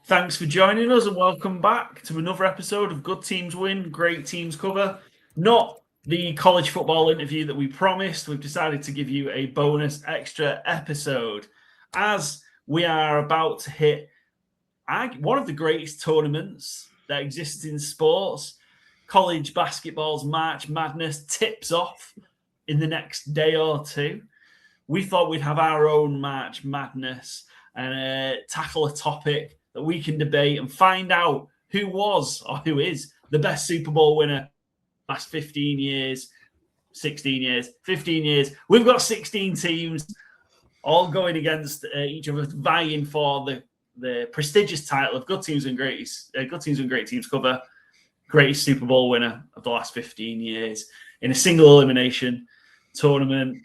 Thanks for joining us and welcome back to another episode of Good Teams Win, Great Teams Cover. Not the college football interview that we promised. We've decided to give you a bonus extra episode as we are about to hit one of the greatest tournaments that exists in sports. College basketball's March Madness tips off in the next day or two. We thought we'd have our own March Madness and tackle a topic that we can debate and find out who was or who is the best Super Bowl winner last 15 years, 16 years, 15 years. We've got 16 teams all going against each other, vying for the prestigious title of Good Teams and Great Teams Cover, greatest Super Bowl winner of the last 15 years in a single elimination tournament.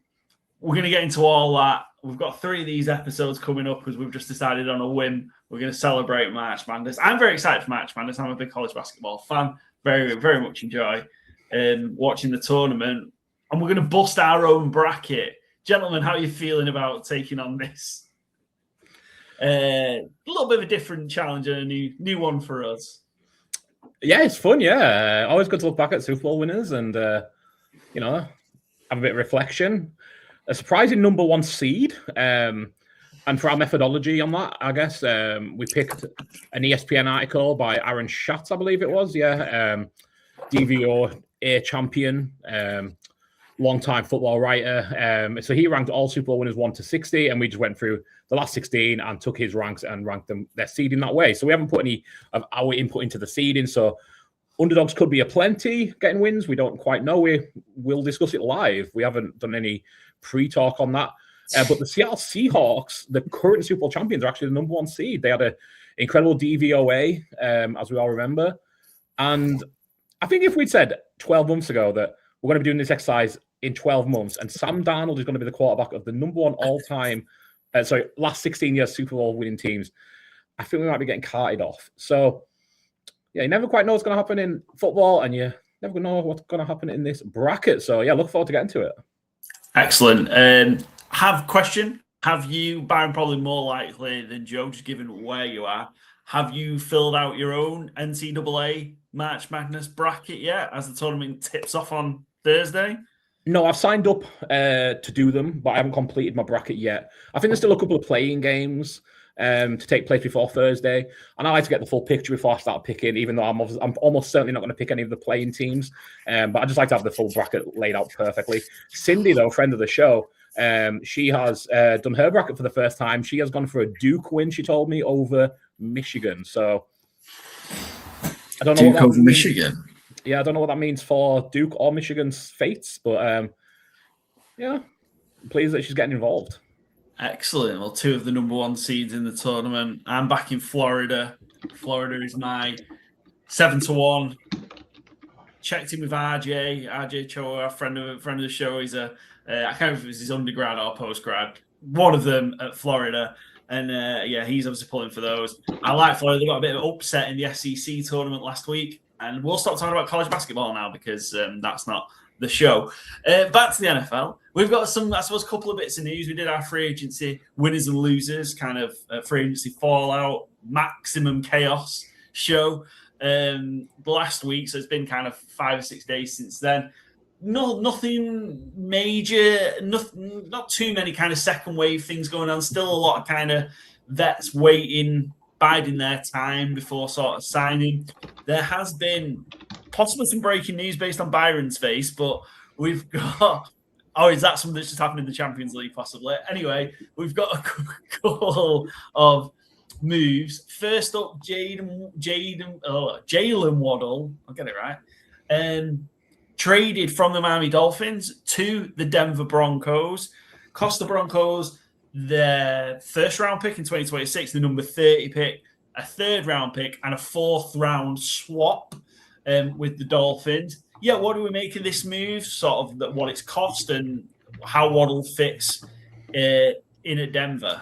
We're going to get into all that. We've got 3 of these episodes coming up because we've just decided on a whim. We're going to celebrate March Madness. I'm very excited for March Madness. I'm a big college basketball fan. Very, very much enjoy watching the tournament. And we're going to bust our own bracket. Gentlemen, how are you feeling about taking on this? A little bit of a different challenge and a new one for us. Yeah, it's fun, yeah. Always good to look back at Super Bowl winners and, have a bit of reflection. A surprising number 1 seed. And for our methodology on that, I guess, we picked an ESPN article by Aaron Schatz, I believe it was. Yeah. DVOA champion, long-time football writer. So he ranked all Super Bowl winners 1 to 60, and we just went through the last 16 and took his ranks and ranked them their seeding that way. So we haven't put any of our input into the seeding. So underdogs could be a plenty getting wins. We don't quite know. We'll discuss it live. We haven't done any pre-talk on that. But the Seattle Seahawks, the current Super Bowl champions, are actually the number 1 seed. They had an incredible DVOA, as we all remember. And I think if we'd said 12 months ago that we're going to be doing this exercise in 12 months and Sam Darnold is going to be the quarterback of the number 1 all-time, last 16 years Super Bowl winning teams, I think we might be getting carted off. So, yeah, you never quite know what's going to happen in football, and you never know what's going to happen in this bracket. So, yeah, look forward to getting to it. Excellent. Have you, Byron, probably more likely than Joe, just given where you are, have you filled out your own NCAA March Madness bracket yet as the tournament tips off on Thursday? No, I've signed up to do them, but I haven't completed my bracket yet. I think there's still a couple of playing games to take place before Thursday, and I like to get the full picture before I start picking, even though I'm almost certainly not going to pick any of the playing teams, but I just like to have the full bracket laid out perfectly. Cindy, though, friend of the show, she has done her bracket for the first time. She has gone for a Duke win, she told me, over Michigan. So I don't know Duke over Michigan. Yeah, I don't know what that means for Duke or Michigan's fates, but yeah, I'm pleased that she's getting involved. Excellent. Well, 2 of the number 1 seeds in the tournament. I'm back in Florida. Florida is my 7-1. Checked in with RJ Cho, our friend of the show. He's I can't remember if it was his undergrad or postgrad. One of them at Florida. And he's obviously pulling for those. I like Florida. They got a bit of an upset in the SEC tournament last week. And we'll stop talking about college basketball now because that's not the show. Back to the NFL. We've got some, I suppose, a couple of bits of news. We did our free agency winners and losers, kind of free agency fallout, maximum chaos show last week. So it's been kind of 5 or 6 days since then. Nothing major, not too many kind of second wave things going on. Still a lot of kind of vets waiting, biding their time before sort of signing. There has been possibly some breaking news based on Byron's face, but we've got... Oh, is that something that's just happened in the Champions League, possibly? Anyway, we've got a couple of moves. First up, Jalen Waddle, I'll get it right, traded from the Miami Dolphins to the Denver Broncos. Cost the Broncos their first-round pick in 2026, the number 30 pick, a third-round pick, and a fourth-round swap with the Dolphins. Yeah, what do we make of this move? Sort of what it's cost and how Waddle fits in at Denver.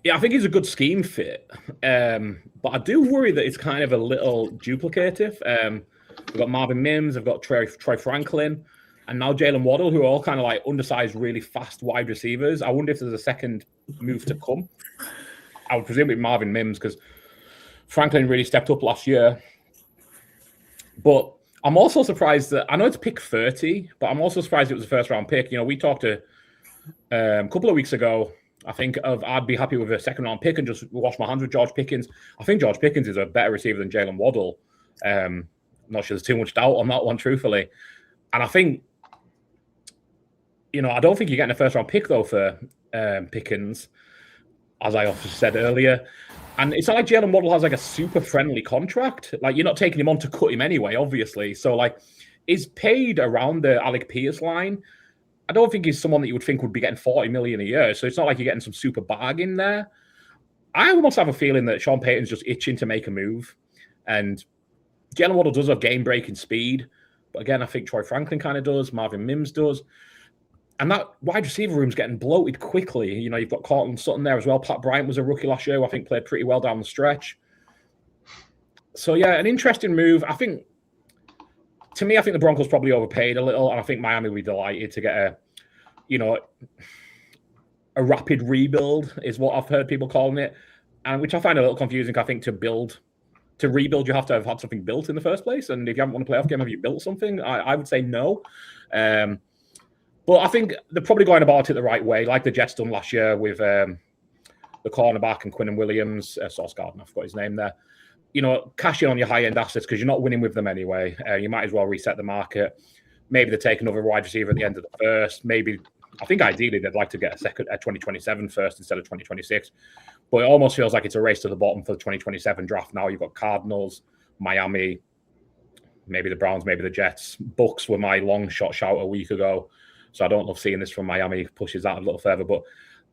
Yeah, I think he's a good scheme fit, but I do worry that it's kind of a little duplicative. We've got Marvin Mims, I've got Troy Franklin, and now Jalen Waddle, who are all kind of like undersized, really fast wide receivers. I wonder if there's a second move to come. I would presume with Marvin Mims because Franklin really stepped up last year. But I'm also surprised that I know it's pick 30, but I'm also surprised it was a first round pick. We talked a couple of weeks ago, I think, of I'd be happy with a second round pick and just wash my hands with George Pickens. I think George Pickens is a better receiver than Jalen Waddle. Not sure there's too much doubt on that one, truthfully. And I think, I don't think you're getting a first round pick though for Pickens, as I also said earlier. And it's not like Jalen Waddle has like a super friendly contract. Like, you're not taking him on to cut him anyway, obviously. So, like, is paid around the Alec Pierce line. I don't think he's someone that you would think would be getting $40 million a year. So it's not like you're getting some super bargain there. I almost have a feeling that Sean Payton's just itching to make a move. And Jalen Waddle does have game-breaking speed. But again, I think Troy Franklin kind of does. Marvin Mims does. And that wide receiver room's getting bloated quickly. You've got Cortland Sutton there as well. Pat Bryant was a rookie last year who I think played pretty well down the stretch. So, yeah, an interesting move. I think the Broncos probably overpaid a little, and I think Miami will be delighted to get a rapid rebuild is what I've heard people calling it, and which I find a little confusing. I think to rebuild, you have to have had something built in the first place, and if you haven't won a playoff game, have you built something? I would say no. But I think they're probably going about it the right way, like the Jets done last year with the cornerback and Quinnen Williams, Sauce Gardner, I forgot his name there. Cash in on your high-end assets because you're not winning with them anyway. You might as well reset the market. Maybe they take another wide receiver at the end of the first. Maybe, I think ideally they'd like to get a 2027 first instead of 2026. But it almost feels like it's a race to the bottom for the 2027 draft now. You've got Cardinals, Miami, maybe the Browns, maybe the Jets. Bucks were my long shot shout a week ago. So I don't love seeing this from Miami. Pushes that a little further. But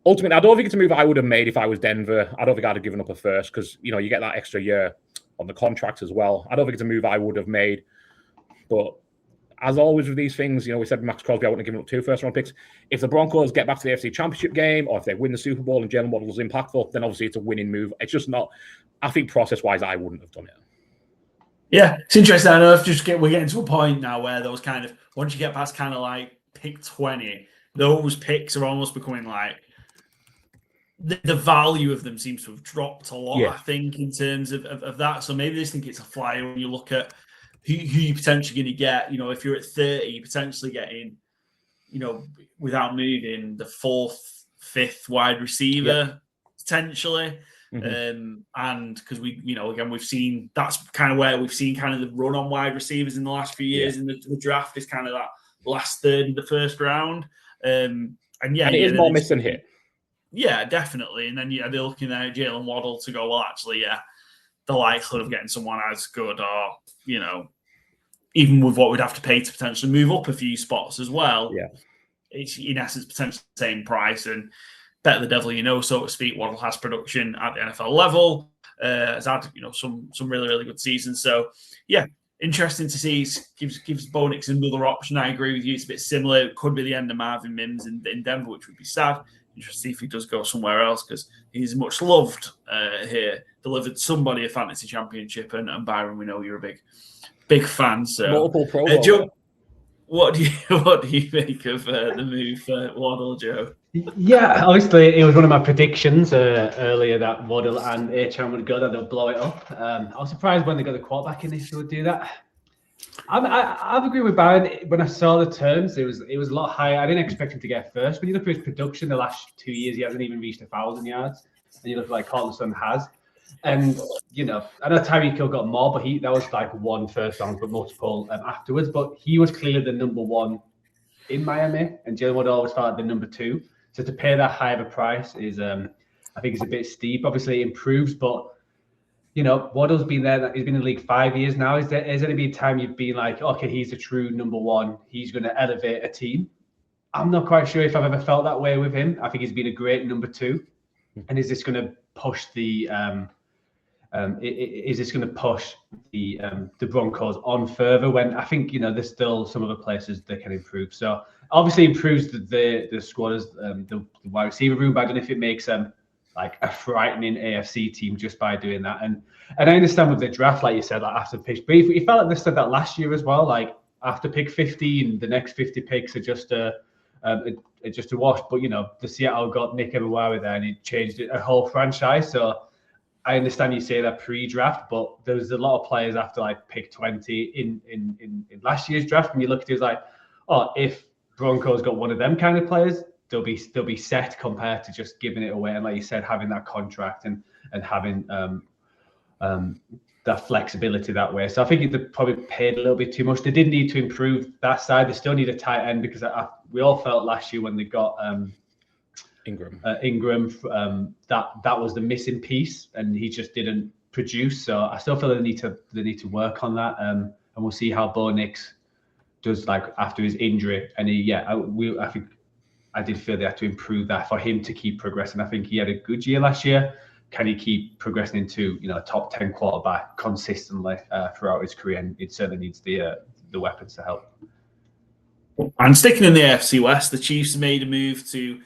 ultimately, I don't think it's a move I would have made if I was Denver. I don't think I'd have given up a first because, you get that extra year on the contract as well. I don't think it's a move I would have made. But as always with these things, we said Max Crosby, I wouldn't have given up 2 first-round picks. If the Broncos get back to the AFC Championship game or if they win the Super Bowl and Jalen Waddle's impactful, then obviously it's a winning move. It's just not, I think process-wise, I wouldn't have done it. Yeah, it's interesting. I know we're getting to a point now where those kind of, once you get past kind of like pick 20, those picks are almost becoming like, the value of them seems to have dropped a lot, I think, in terms of that. So maybe they think it's a flyer when you look at who you're potentially going to get. If you're at 30, you're potentially getting, without moving, the 4th, 5th wide receiver, potentially. Mm-hmm. And because again, we've seen that's kind of where we've seen kind of the run on wide receivers in the last few years in the draft is kind of that last third of the first round. And it is more miss than hit. Yeah, definitely. And then they're looking at Jalen Waddle to go, well, actually, the likelihood of getting someone as good or, even with what we'd have to pay to potentially move up a few spots as well. Yeah. It's in essence potentially the same price and bet the devil so to speak. Waddle has production at the NFL level, has had some really, really good seasons. So yeah, interesting to see. Gives Bo Nix another option. I agree with you. It's a bit similar. It could be the end of Marvin Mims in Denver, which would be sad. Interesting to see if he does go somewhere else because he's much loved here. Delivered somebody a fantasy championship, and Byron, we know you're a big fan. So multiple Pro Joe, what do you make of the move for Waddle, Joe? Yeah, obviously it was one of my predictions earlier that Waddle and Achane would go, that they'll blow it up. I was surprised when they got the quarterback in if they would do that. I've agreed with Byron. When I saw the terms, it was a lot higher. I didn't expect him to get first. When you look at his production the last 2 years, he hasn't even reached 1,000 yards. And you look like Cortland Sutton has. And, I know Tyreek Hill got more, but that was like 1 first round, but multiple afterwards. But he was clearly the number 1 in Miami, and Jalen Waddle always felt like the number 2. So to pay that high of a price is, I think it's a bit steep. Obviously, it improves, but Waddle's been there. He's been in the league 5 years now. Has there been a time you've been like, okay, he's a true number 1. He's going to elevate a team? I'm not quite sure if I've ever felt that way with him. I think he's been a great number 2. And is this going to push the Broncos on further when I think there's still some other places they can improve. So obviously improves the squad as the wide receiver room, but I don't know if it makes them like a frightening AFC team just by doing that. And I understand with the draft, like you said, like after pick, but it felt like they said that last year as well. Like after pick 50 and the next 50 picks are just a just a wash. But the Seattle got Nick Eberwari there, and it changed a whole franchise. So I understand you say that pre-draft, but there was a lot of players after like pick 20 in last year's draft, and you look at it, it's like, oh, if Broncos got one of them kind of players, they'll be set compared to just giving it away. And like you said, having that contract and having that flexibility that way. So I think they probably paid a little bit too much. They did need to improve that side. They still need a tight end because we all felt last year when they got Ingram, that was the missing piece, and he just didn't produce. So I still feel they need to work on that, and we'll see how Bo Nix does like after his injury. And I think I did feel they had to improve that for him to keep progressing. I think he had a good year last year. Can he keep progressing into a top 10 quarterback consistently throughout his career? And it certainly needs the weapons to help. And sticking in the AFC West, the Chiefs made a move to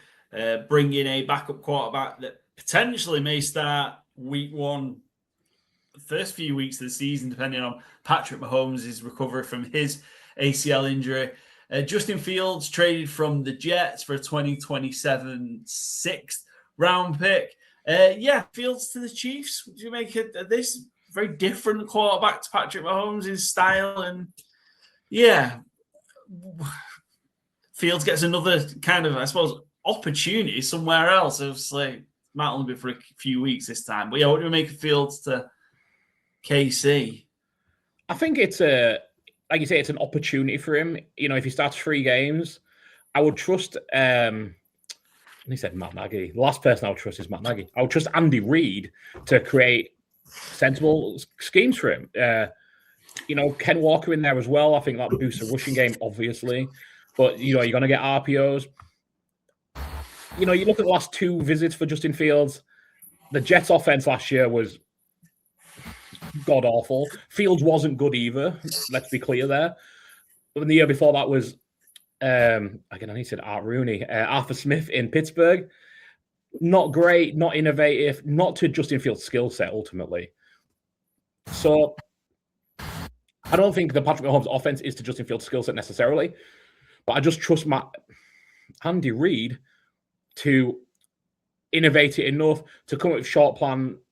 bring in a backup quarterback that potentially may start week one, the first few weeks of the season, depending on Patrick Mahomes' recovery from his ACL injury. Justin Fields traded from the Jets for a 2027 sixth round pick. Fields to the Chiefs. Would you make this very different quarterback to Patrick Mahomes' style? And Fields gets another kind of, I suppose, opportunity somewhere else. Obviously, might only be for a few weeks this time. But what do we make of Fields to KC? I think it's like you say, it's an opportunity for him. If he starts 3 games, I would trust. He said Matt Nagy. The last person I would trust is Matt Nagy. I would trust Andy Reid to create sensible schemes for him. Ken Walker in there as well. I think that boosts the rushing game, obviously. But, you're going to get RPOs. You look at the last 2 visits for Justin Fields. The Jets offense last year was god-awful. Fields wasn't good either. Let's be clear there. But the year before that was again, I need to say Art Rooney, Arthur Smith in Pittsburgh. Not great, not innovative, not to Justin Fields' skill set ultimately. So I don't think the Patrick Mahomes offense is to Justin Fields' skill set necessarily, but I just trust Andy Reid to innovate it enough to come up with short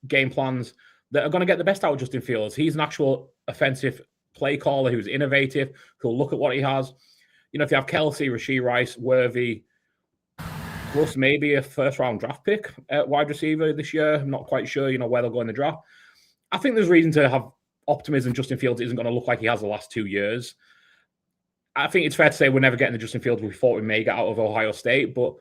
game plans that are going to get the best out of Justin Fields. He's an actual offensive play caller who's innovative, who'll look at what he has. If you have Kelsey, Rashee Rice, Worthy, plus maybe a first-round draft pick at wide receiver this year, I'm not quite sure, where they'll go in the draft. I think there's reason to have optimism Justin Fields isn't going to look like he has the last 2 years. I think it's fair to say we're never getting the Justin Fields we thought we may get out of Ohio State, but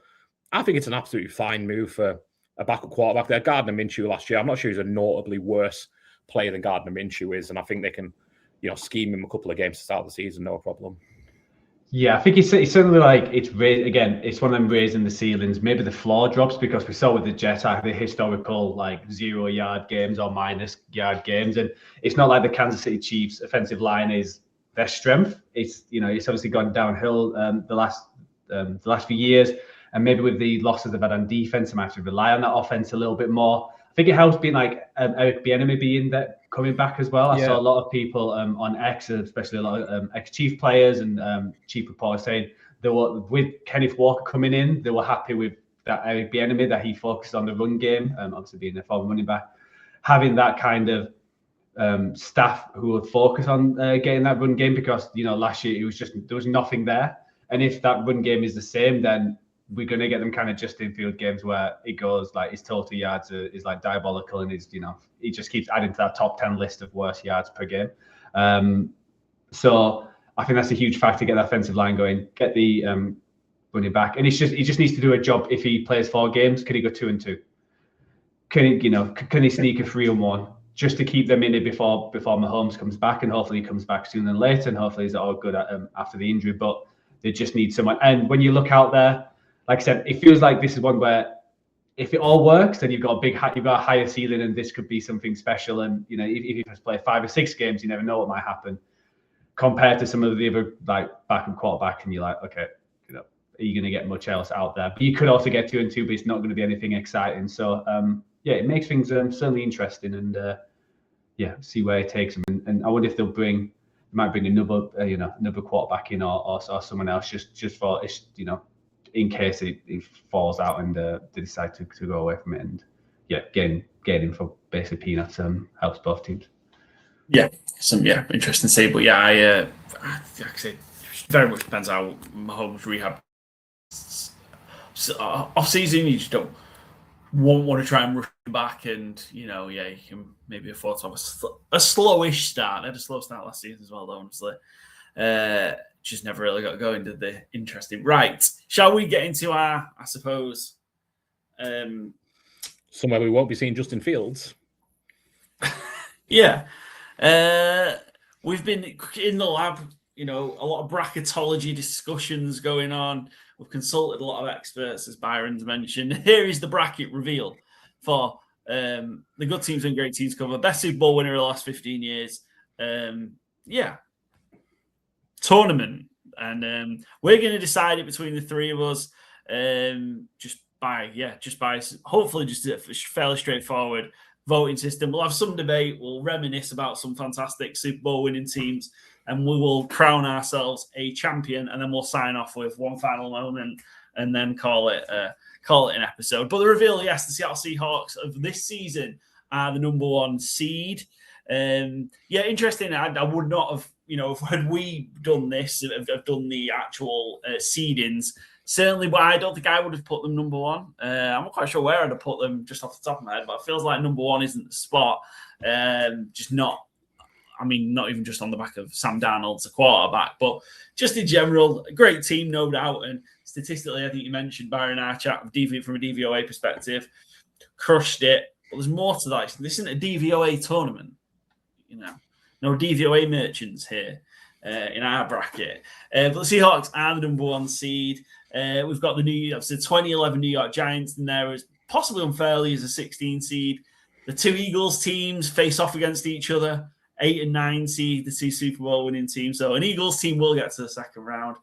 I think it's an absolutely fine move for a backup quarterback there. Gardner Minshew last year, I'm not sure he's a notably worse player than Gardner Minshew is, and I think they can, scheme him a couple of games to start the season, no problem. Yeah, I think it's certainly like it's one of them raising the ceilings. Maybe the floor drops because we saw with the Jets the historical like 0-yard games or -yard games, and it's not like the Kansas City Chiefs offensive line is their strength. It's it's obviously gone downhill the last few years, and maybe with the losses they've had on defense, they might have to rely on that offense a little bit more. I think it helps being like Eric Bieniemy being there, coming back as well. I saw a lot of people on X, especially a lot of ex-Chief players and Chief reporters saying they were with Kenneth Walker coming in. They were happy with that Eric Bieniemy, that he focused on the run game. Obviously being a former running back, having that kind of staff who would focus on getting that run game, because last year it was just there was nothing there. And if that run game is the same, then we're going to get them kind of Justin Field games where it goes like his total yards is like diabolical, and he's he just keeps adding to that top 10 list of worst yards per game. So I think that's a huge factor to get the offensive line going, get the running back, and he just needs to do a job. If he plays 4 games, can he go 2-2? Can he sneak a 3-1 just to keep them in it before Mahomes comes back, and hopefully he comes back sooner than later, and hopefully he's all good after the injury. But they just need someone. And when you look out there, like I said, it feels like this is one where if it all works, then you've got a higher ceiling, and this could be something special. And if you just play 5 or 6 games, you never know what might happen. Compared to some of the other like backup quarterback, and you're like, okay, are you going to get much else out there? But you could also get 2-2, but it's not going to be anything exciting. So it makes things certainly interesting, and see where it takes them. And I wonder if they might bring another quarterback in or someone else just for in case it falls out and they decide to go away from it. And yeah, getting for basically peanuts helps both teams. Yeah, interesting to see. But yeah, like I say, very much depends how Mahomes rehab. Off season, you just don't want to try and rush back, and you can maybe afford to have a slowish start. They had a slow start last season as well, though, honestly. Just never really got going, did they? Interesting. Right. Shall we get into our, I suppose, somewhere we won't be seeing Justin Fields? Yeah. We've been in the lab, a lot of bracketology discussions going on. We've consulted a lot of experts, as Byron's mentioned. Here is the bracket reveal for the Good Teams and Great Teams cover. Best Super Bowl winner of the last 15 years. Tournament. And we're going to decide it between the three of us just by hopefully just a fairly straightforward voting system. We'll have some debate. We'll reminisce about some fantastic Super Bowl winning teams, and we will crown ourselves a champion, and then we'll sign off with one final moment and then call it an episode. But the reveal, yes, the Seattle Seahawks of this season are the number one seed. Interesting. I would not have, had we done this, have done the actual seedings, certainly, but I don't think I would have put them number one. I'm not quite sure where I'd have put them just off the top of my head, but it feels like number one isn't the spot. Not even just on the back of Sam Darnold's a quarterback, but just in general, a great team, no doubt. And statistically, I think you mentioned Byron Archat from a DVOA perspective, crushed it. But there's more to that. This isn't a DVOA tournament. No DVOA merchants here in our bracket. But the Seahawks are the number one seed. We've got the 2011 New York Giants in there as possibly unfairly as a 16 seed. The two Eagles teams face off against each other, 8 and 9 seed, the two Super Bowl winning teams. So an Eagles team will get to the second round.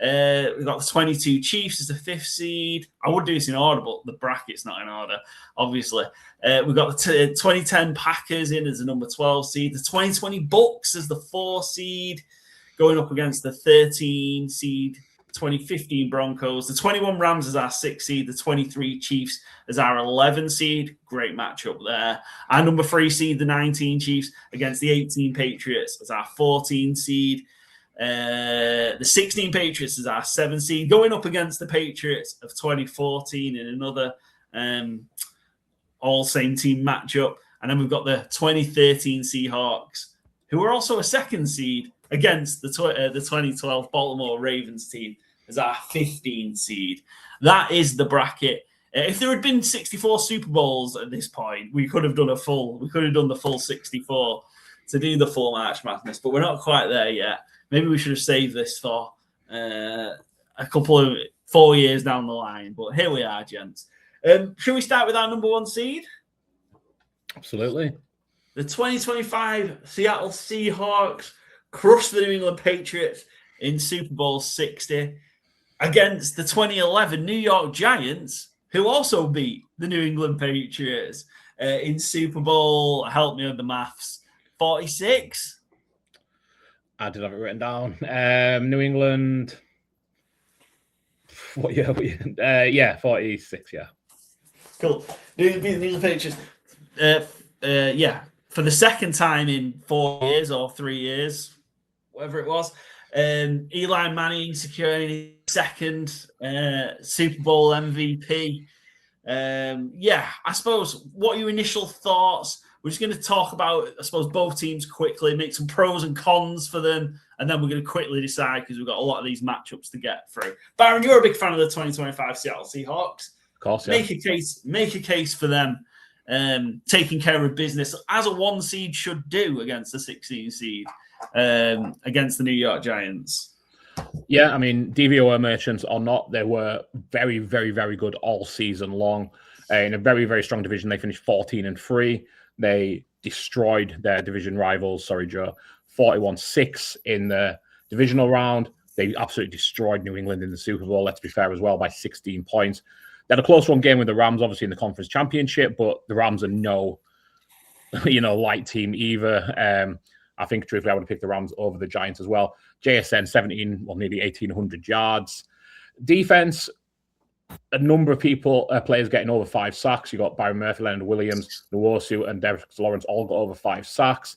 We've got the 22 Chiefs as the 5th seed. I would do this in order, but the bracket's not in order, obviously. We've got the 2010 Packers in as the number 12 seed. The 2020 Bucks as the 4 seed, going up against the 13 seed 2015 Broncos. The 21 Rams as our 6th seed. The 23 Chiefs as our 11 seed. Great matchup there. Our number 3 seed, the 19 Chiefs, against the 18 Patriots as our 14 seed. The 16 Patriots is our 7 seed, going up against the Patriots of 2014 in another all same team matchup. And then we've got the 2013 Seahawks, who are also a 2nd seed, against the 2012 Baltimore Ravens team as our 15 seed. That is the bracket. If there had been 64 Super Bowls at this point, we could have done the full 64 to do the full March Madness, but we're not quite there yet. Maybe we should have saved this for a couple of 4 years down the line. But here we are, gents. Should we start with our number one seed? Absolutely. The 2025 Seattle Seahawks crushed the New England Patriots in Super Bowl 60 against the 2011 New York Giants, who also beat the New England Patriots in Super Bowl, help me with the maths, 46? I did have it written down. New England. What year? 46. Yeah. Cool. New England Patriots. For the second time in 4 years or 3 years, whatever it was. Eli Manning securing his second Super Bowl MVP. I suppose, what are your initial thoughts? We're just going to talk about, I suppose, both teams quickly, make some pros and cons for them, and then we're going to quickly decide because we've got a lot of these matchups to get through. Byron, you're a big fan of the 2025 Seattle Seahawks. Of course, yeah. Make a case for them taking care of business as a 1 seed should do against the 16 seed against the New York Giants. Yeah, I mean, DVOA merchants or not, they were very, very, very good all season long. In a very, very strong division, they finished 14-3. They destroyed their division rivals, 41-6 in the divisional round. They absolutely destroyed New England in the Super Bowl, let's be fair as well, by 16 points. They had a close one game with the Rams, obviously, in the conference championship, but the Rams are no, light team either. I think, truthfully, I would have picked the Rams over the Giants as well. JSN, nearly 1,800 yards. Defense, a number of players getting over 5 sacks. You got Byron Murphy, Leonard Williams, Nwosu, and Derek Lawrence all got over 5 sacks.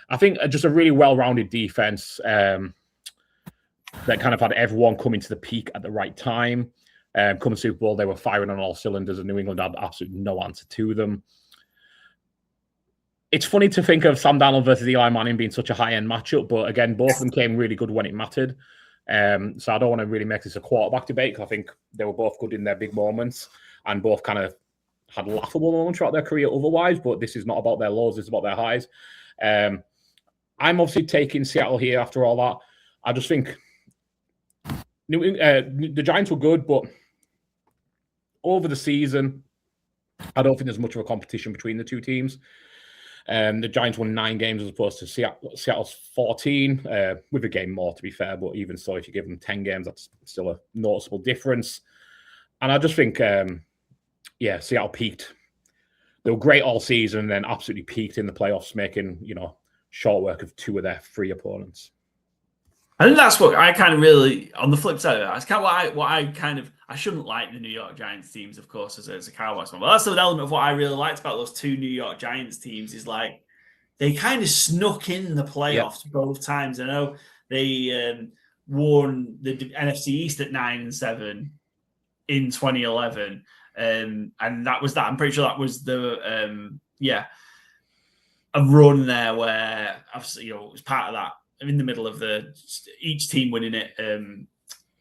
I think just a really well-rounded defense that kind of had everyone coming to the peak at the right time. Come Super Bowl, they were firing on all cylinders, and New England had absolutely no answer to them. It's funny to think of Sam Darnold versus Eli Manning being such a high-end matchup, but again, both of them came really good when it mattered. So I don't want to really make this a quarterback debate, because I think they were both good in their big moments and both kind of had laughable moments throughout their career otherwise, but this is not about their lows, it's about their highs. I'm obviously taking Seattle here after all that. I just think the Giants were good, but over the season, I don't think there's much of a competition between the two teams. The Giants won 9 games as opposed to Seattle's 14, with a game more, to be fair. But even so, if you give them 10 games, that's still a noticeable difference. And I just think, Seattle peaked. They were great all season and then absolutely peaked in the playoffs, making, short work of 2 of their 3 opponents. I think that's what I kind of really, on the flip side of that, that's kind of I shouldn't like the New York Giants teams, of course, as a Cowboys fan. But that's an element of what I really liked about those 2 New York Giants teams is like they kind of snuck in the playoffs both times. I know they won the NFC East at 9-7 in 2011, and that was that. I'm pretty sure that was the a run there where obviously it was part of that. In the middle of each team winning it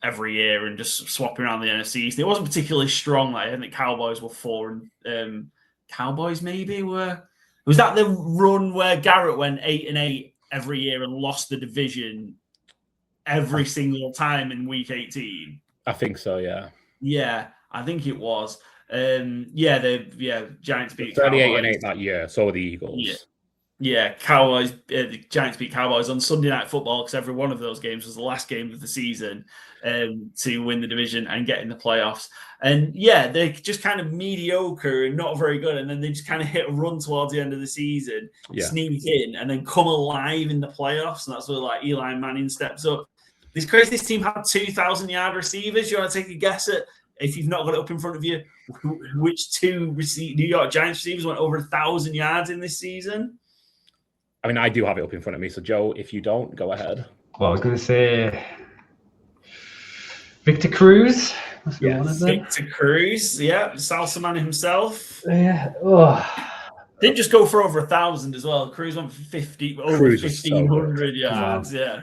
every year and just swapping around the NFC East. It wasn't particularly strong. I think Cowboys were 4 and Cowboys maybe were. Was that the run where Garrett went 8-8 every year and lost the division every single time in Week 18? I think so. Yeah. Yeah, I think it was. Giants beat 38-8 that year. So were the Eagles. Yeah. Yeah, Cowboys. The Giants beat Cowboys on Sunday Night Football because every one of those games was the last game of the season to win the division and get in the playoffs. And they're just kind of mediocre and not very good. And then they just kind of hit a run towards the end of the season, sneak in, and then come alive in the playoffs. And that's where like Eli Manning steps up. This crazy. This team had 2,000-yard receivers. You want to take a guess at, if you've not got it up in front of you, which 2 New York Giants receivers went over 1,000 yards in this season? I mean, I do have it up in front of me. So, Joe, if you don't, go ahead. Well, I was going to say Victor Cruz. Must be one of them. Victor Cruz, Salsa man himself. Yeah. Oh. Didn't just go for over 1,000 as well. Cruz went for 1,500 yards. Yeah.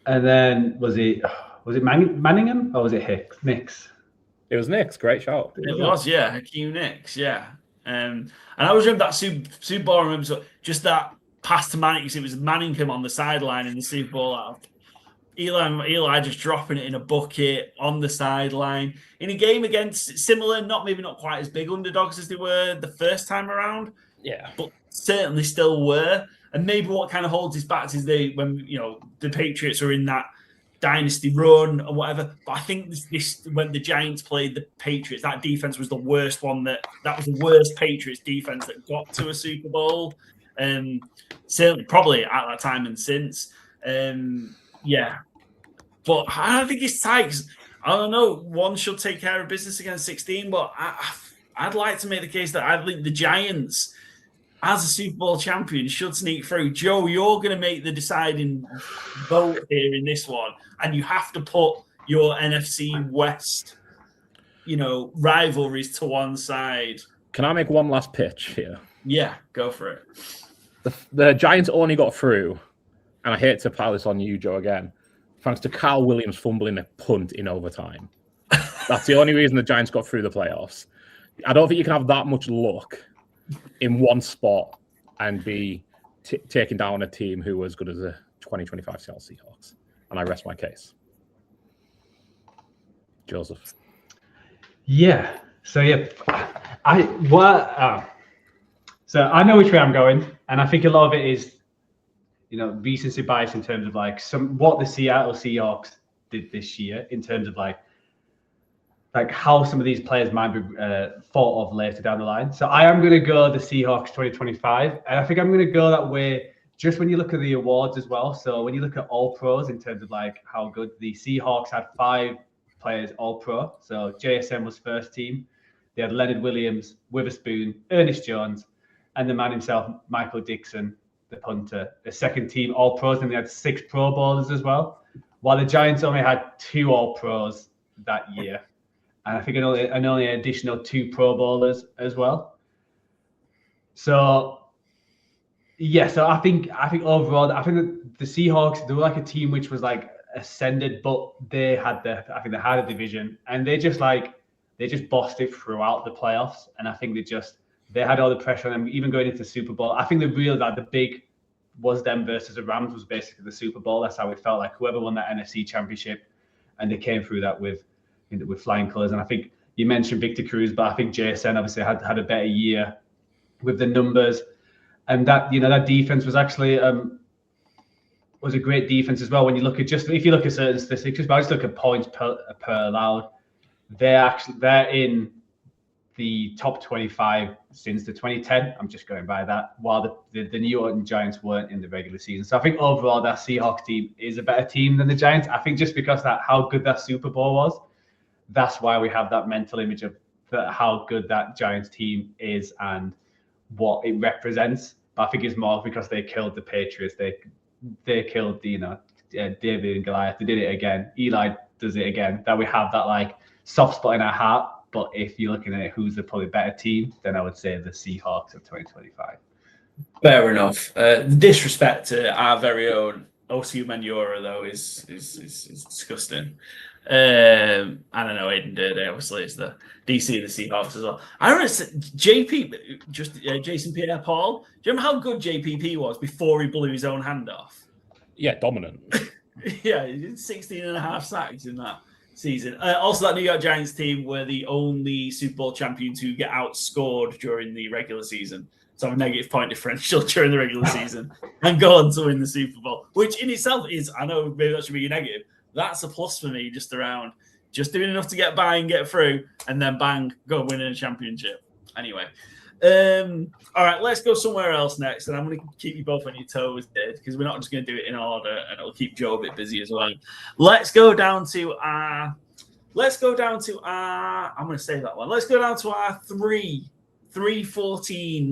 And then was it Manningham or was it Nicks? It was Nicks. Great shout. It was, Hakeem Nicks, and I always remember that Super Bowl. I remember just that pass to Manning, because it was Manningham on the sideline in the Super Bowl. Eli just dropping it in a bucket on the sideline in a game against similar, maybe not quite as big underdogs as they were the first time around. Yeah, but certainly still were. And maybe what kind of holds his back is when the Patriots are in that dynasty run or whatever. But I think this when the Giants played the Patriots, that defense was the worst one. That was the worst Patriots defense that got to a Super Bowl. Certainly, probably at that time and since. But I think it's tight. 'Cause I don't know. One should take care of business against 16, but I'd like to make the case that I think the Giants, as a Super Bowl champion, should sneak through. Joe, you're going to make the deciding vote here in this one, and you have to put your NFC West, rivalries to one side. Can I make one last pitch here? Yeah, go for it. The Giants only got through, and I hate to pile this on you, Joe, again, thanks to Carl Williams fumbling a punt in overtime. That's the only reason the Giants got through the playoffs. I don't think you can have that much luck in one spot and be taking down a team who was as good as the 2025 Seattle Seahawks. And I rest my case. Joseph. Yeah. So so I know which way I'm going, and I think a lot of it is, recency bias in terms of what the Seattle Seahawks did this year in terms of like how some of these players might be thought of later down the line. So I am going to go the Seahawks 2025, and I think I'm going to go that way just when you look at the awards as well. So when you look at all pros in terms of how good the Seahawks had 5 players all pro. So JSN was first team. They had Leonard Williams, Witherspoon, Ernest Jones, and the man himself, Michael Dixon, the punter. The second team all pros, and they had 6 pro bowlers as well. While the Giants only had 2 all pros that year. And I think only an additional 2 pro bowlers as well. So yeah, so I think overall, I think that the Seahawks, they were like a team which was like ascended, but they had they had a division, and they just bossed it throughout the playoffs. And I think they had all the pressure on them, even going into the Super Bowl. I think the big was them versus the Rams was basically the Super Bowl. That's how it felt like. Whoever won that NFC Championship, and they came through that with flying colours. And I think you mentioned Victor Cruz, but I think JSN obviously had a better year with the numbers. And that defense was actually was a great defense as well. When you look at if you look at certain statistics, but I just look at points per allowed, they're in the top 25 since the 2010. I'm just going by that. While the New York Giants weren't in the regular season, so I think overall that Seahawks team is a better team than the Giants. I think just because how good that Super Bowl was, that's why we have that mental image of how good that Giants team is and what it represents. But I think it's more because they killed the Patriots. They killed David and Goliath. They did it again. Eli does it again. That we have that like soft spot in our heart. But if you're looking at it, who's the probably better team, then I would say the Seahawks of 2025. Fair enough. Disrespect to our very own Osu Manura though is disgusting. I don't know, Aiden Durday obviously is the DC of the Seahawks as well. I don't know, Jason Pierre-Paul. Do you remember how good JPP was before he blew his own hand off? Yeah, dominant. Yeah, he did 16 and a half sacks in that season. Also, that New York Giants team were the only Super Bowl champions who get outscored during the regular season. So have a negative point differential during the regular season and go on to win the Super Bowl, which in itself is, I know maybe that should be a negative. That's a plus for me, just doing enough to get by and get through, and then bang, go win a championship. Anyway, all right, let's go somewhere else next, and I'm going to keep you both on your toes, Dave, because we're not just going to do it in order, and it'll keep Joe a bit busy as well. Let's go down to our. I'm going to say that one. Let's go down to our 3-14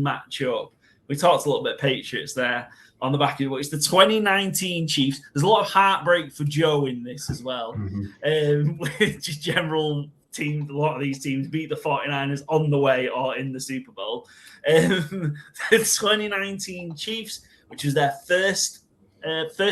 matchup. We talked a little bit Patriots there on the back of it. It's the 2019 Chiefs. There's a lot of heartbreak for Joe in this as well. Just general teams, a lot of these teams beat the 49ers on the way or in the Super Bowl. The 2019 Chiefs, which was their first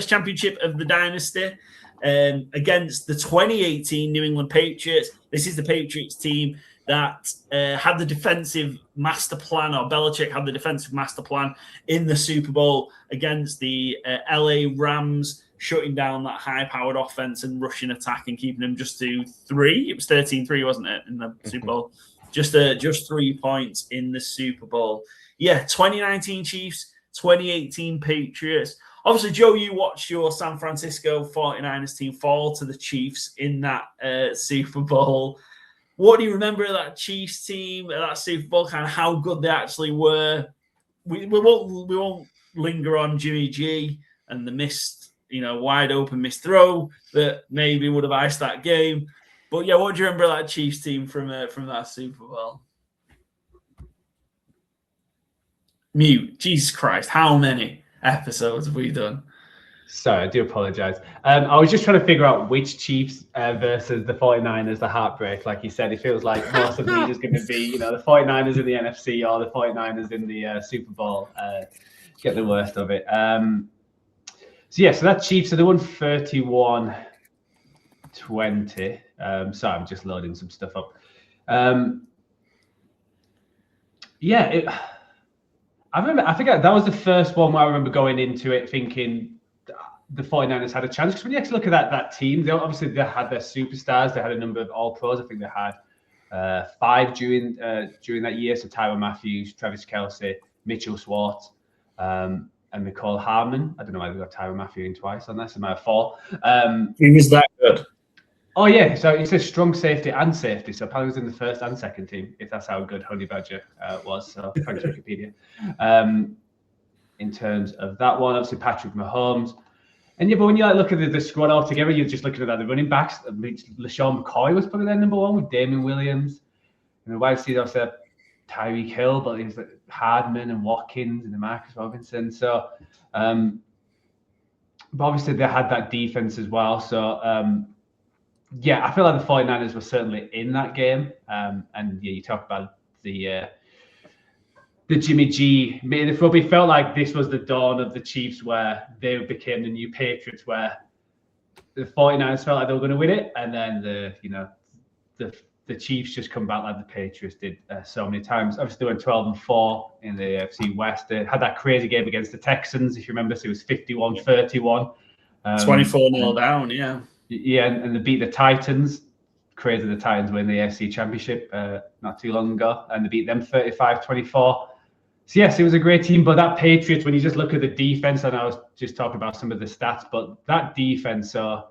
championship of the dynasty, against the 2018 New England Patriots. This is the Patriots team that had the defensive master plan, or Belichick had the defensive master plan in the Super Bowl against the LA Rams, shutting down that high-powered offense and rushing attack and keeping them just to 3. It was 13-3, wasn't it, in the Super Bowl? Just 3 points in the Super Bowl. Yeah, 2019 Chiefs, 2018 Patriots. Obviously, Joe, you watched your San Francisco 49ers team fall to the Chiefs in that Super Bowl. What do you remember of that Chiefs team, that Super Bowl, kind of how good they actually were? We won't linger on Jimmy G and the missed, wide open missed throw that maybe would have iced that game. But yeah, what do you remember of that Chiefs team from that Super Bowl? Mute. Jesus Christ, how many episodes have we done? Sorry, I do apologize. I was just trying to figure out which Chiefs versus the 49ers, the heartbreak. Like you said, it feels like most of these is going to be, the 49ers in the NFC or the 49ers in the Super Bowl. Get the worst of it. So that Chiefs, so they won 31-20. Sorry, I'm just loading some stuff up. I think that was the first one where I remember going into it thinking the 49ers had a chance. Because when you actually look at that team, they had their superstars. They had a number of all-pros. I think they had 5 during that year. So Tyrann Mathieu, Travis Kelce, Mitchell Schwartz, and Nicole Harmon. I don't know why they got Tyrann Mathieu in twice on this. It might have 4. He was that good. Oh, yeah. So it says strong safety and safety. So apparently he was in the first and second team, if that's how good Honey Badger was. So thanks, Wikipedia. In terms of that one, obviously Patrick Mahomes. And yeah, but when you look at the squad altogether, you're just looking at the running backs. I mean, LaShawn McCoy was probably their number one with Damien Williams. And the wide receivers also Tyreek Hill, but he's like Hardman and Watkins and Marcus Robinson. So, but obviously they had that defense as well. So, yeah, I feel like the 49ers were certainly in that game. And yeah, you talk about the Jimmy G. It probably felt like this was the dawn of the Chiefs, where they became the new Patriots, where the 49ers felt like they were going to win it, and then the Chiefs just come back like the Patriots did so many times. Obviously, they went 12-4 in the AFC West. They had that crazy game against the Texans, if you remember. So it was 51-31. 24-0 down, yeah. Yeah, and they beat the Titans. Crazy, the Titans win the AFC Championship not too long ago, and they beat them 35-24. So yes, it was a great team, but that Patriots, when you just look at the defense, and I was just talking about some of the stats, but that defense, the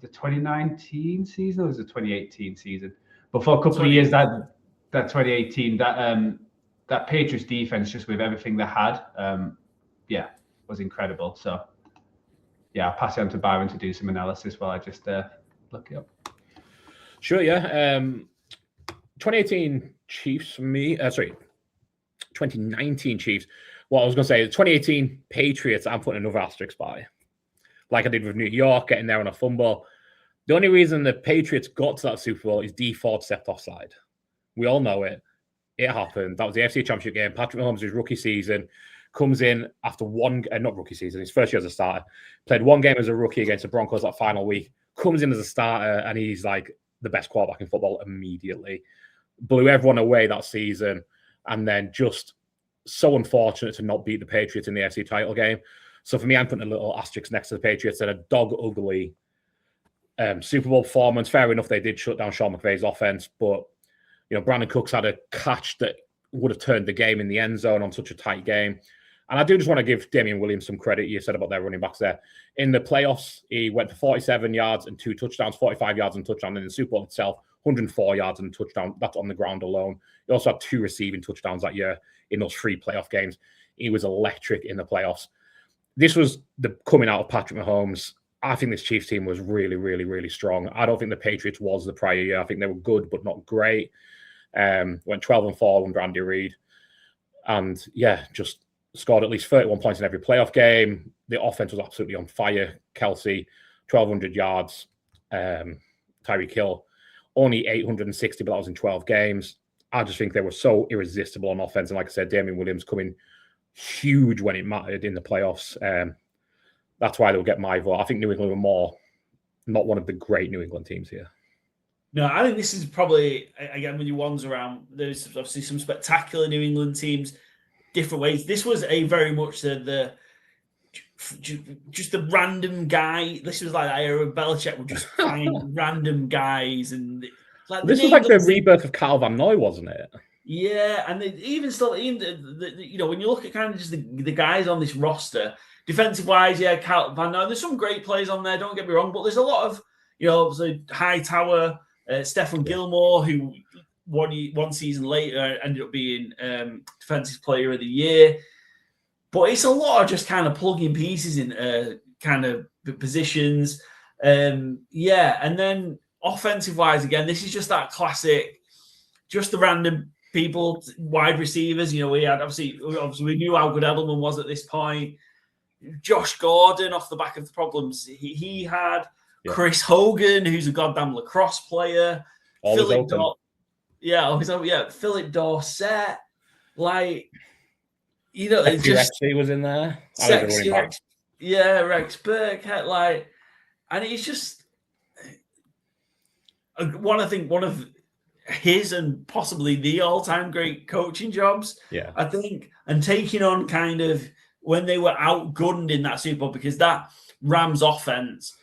2019 season or was the 2018 season? But for a couple of years, that 2018, that Patriots defense, just with everything they had, was incredible. So yeah, I'll pass it on to Byron to do some analysis while I just look it up. Sure, yeah. 2018 Chiefs for me. 2019 Chiefs. What I was going to say, the 2018 Patriots, I'm putting another asterisk by. Like I did with New York, getting there on a fumble. The only reason the Patriots got to that Super Bowl is Dee Ford stepped offside. We all know it. It happened. That was the AFC Championship game. Patrick Mahomes, his rookie season, comes in after not rookie season, his first year as a starter. Played one game as a rookie against the Broncos that final week. Comes in as a starter, and he's like the best quarterback in football immediately. Blew everyone away that season. And then just so unfortunate to not beat the Patriots in the AFC title game. So for me, I'm putting a little asterisk next to the Patriots and a dog-ugly Super Bowl performance. Fair enough, they did shut down Sean McVay's offense, but Brandon Cooks had a catch that would have turned the game in the end zone on such a tight game. And I do just want to give Damien Williams some credit. You said about their running backs there. In the playoffs, he went for 47 yards and 2 touchdowns, 45 yards and a touchdown. And in the Super Bowl itself, 104 yards and a touchdown. That's on the ground alone. He also had 2 receiving touchdowns that year in those 3 playoff games. He was electric in the playoffs. This was the coming out of Patrick Mahomes. I think this Chiefs team was really, really, really strong. I don't think the Patriots was the prior year. I think they were good, but not great. Went 12-4 under Andy Reid. And yeah, just scored at least 31 points in every playoff game. The offense was absolutely on fire. Kelsey, 1,200 yards. Tyreek Hill, only 860, but that was in 12 games. I just think they were so irresistible on offense. And like I said, Damien Williams coming huge when it mattered in the playoffs. That's why they'll get my vote. I think New England were not one of the great New England teams here. No, I think this is probably, again, when you wander around, there's obviously some spectacular New England teams, different ways. This was a very much just the random guy. This was like the era of Belichick would just find random guys. And this was like the rebirth of Kyle Van Noy, wasn't it? Yeah, and even when you look at kind of just the guys on this roster, defensive wise, yeah, Kyle Van Noy, there's some great players on there, don't get me wrong, but there's a lot of, obviously Hightower, Stephon Gilmore, who one season later ended up being Defensive Player of the Year. But it's a lot of just kind of plugging pieces in kind of positions. And then offensive-wise, again, this is just that classic, just the random people, wide receivers. We had, obviously we knew how good Edelman was at this point. Josh Gordon, off the back of the problems he had. Yeah. Chris Hogan, who's a goddamn lacrosse player. Philip Dorsett. Like, it's just... Rexy was in there. Rex Burkhead. Like, and it's just... one of his and possibly the all-time great coaching jobs, I think, and taking on kind of when they were outgunned in that Super Bowl, because that Rams offense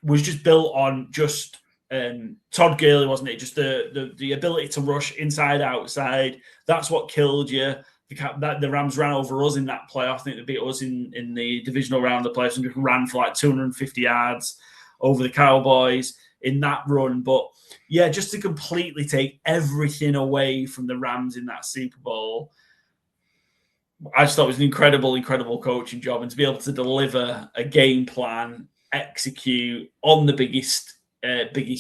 was just built on just Todd Gurley, wasn't it? Just the ability to rush inside, outside. That's what killed you. The Rams ran over us in that playoff. I think they beat us in the divisional round of the playoffs and just ran for like 250 yards over the Cowboys in that run. But yeah, just to completely take everything away from the Rams in that Super Bowl. I just thought it was an incredible coaching job, and to be able to deliver a game plan, execute on the biggest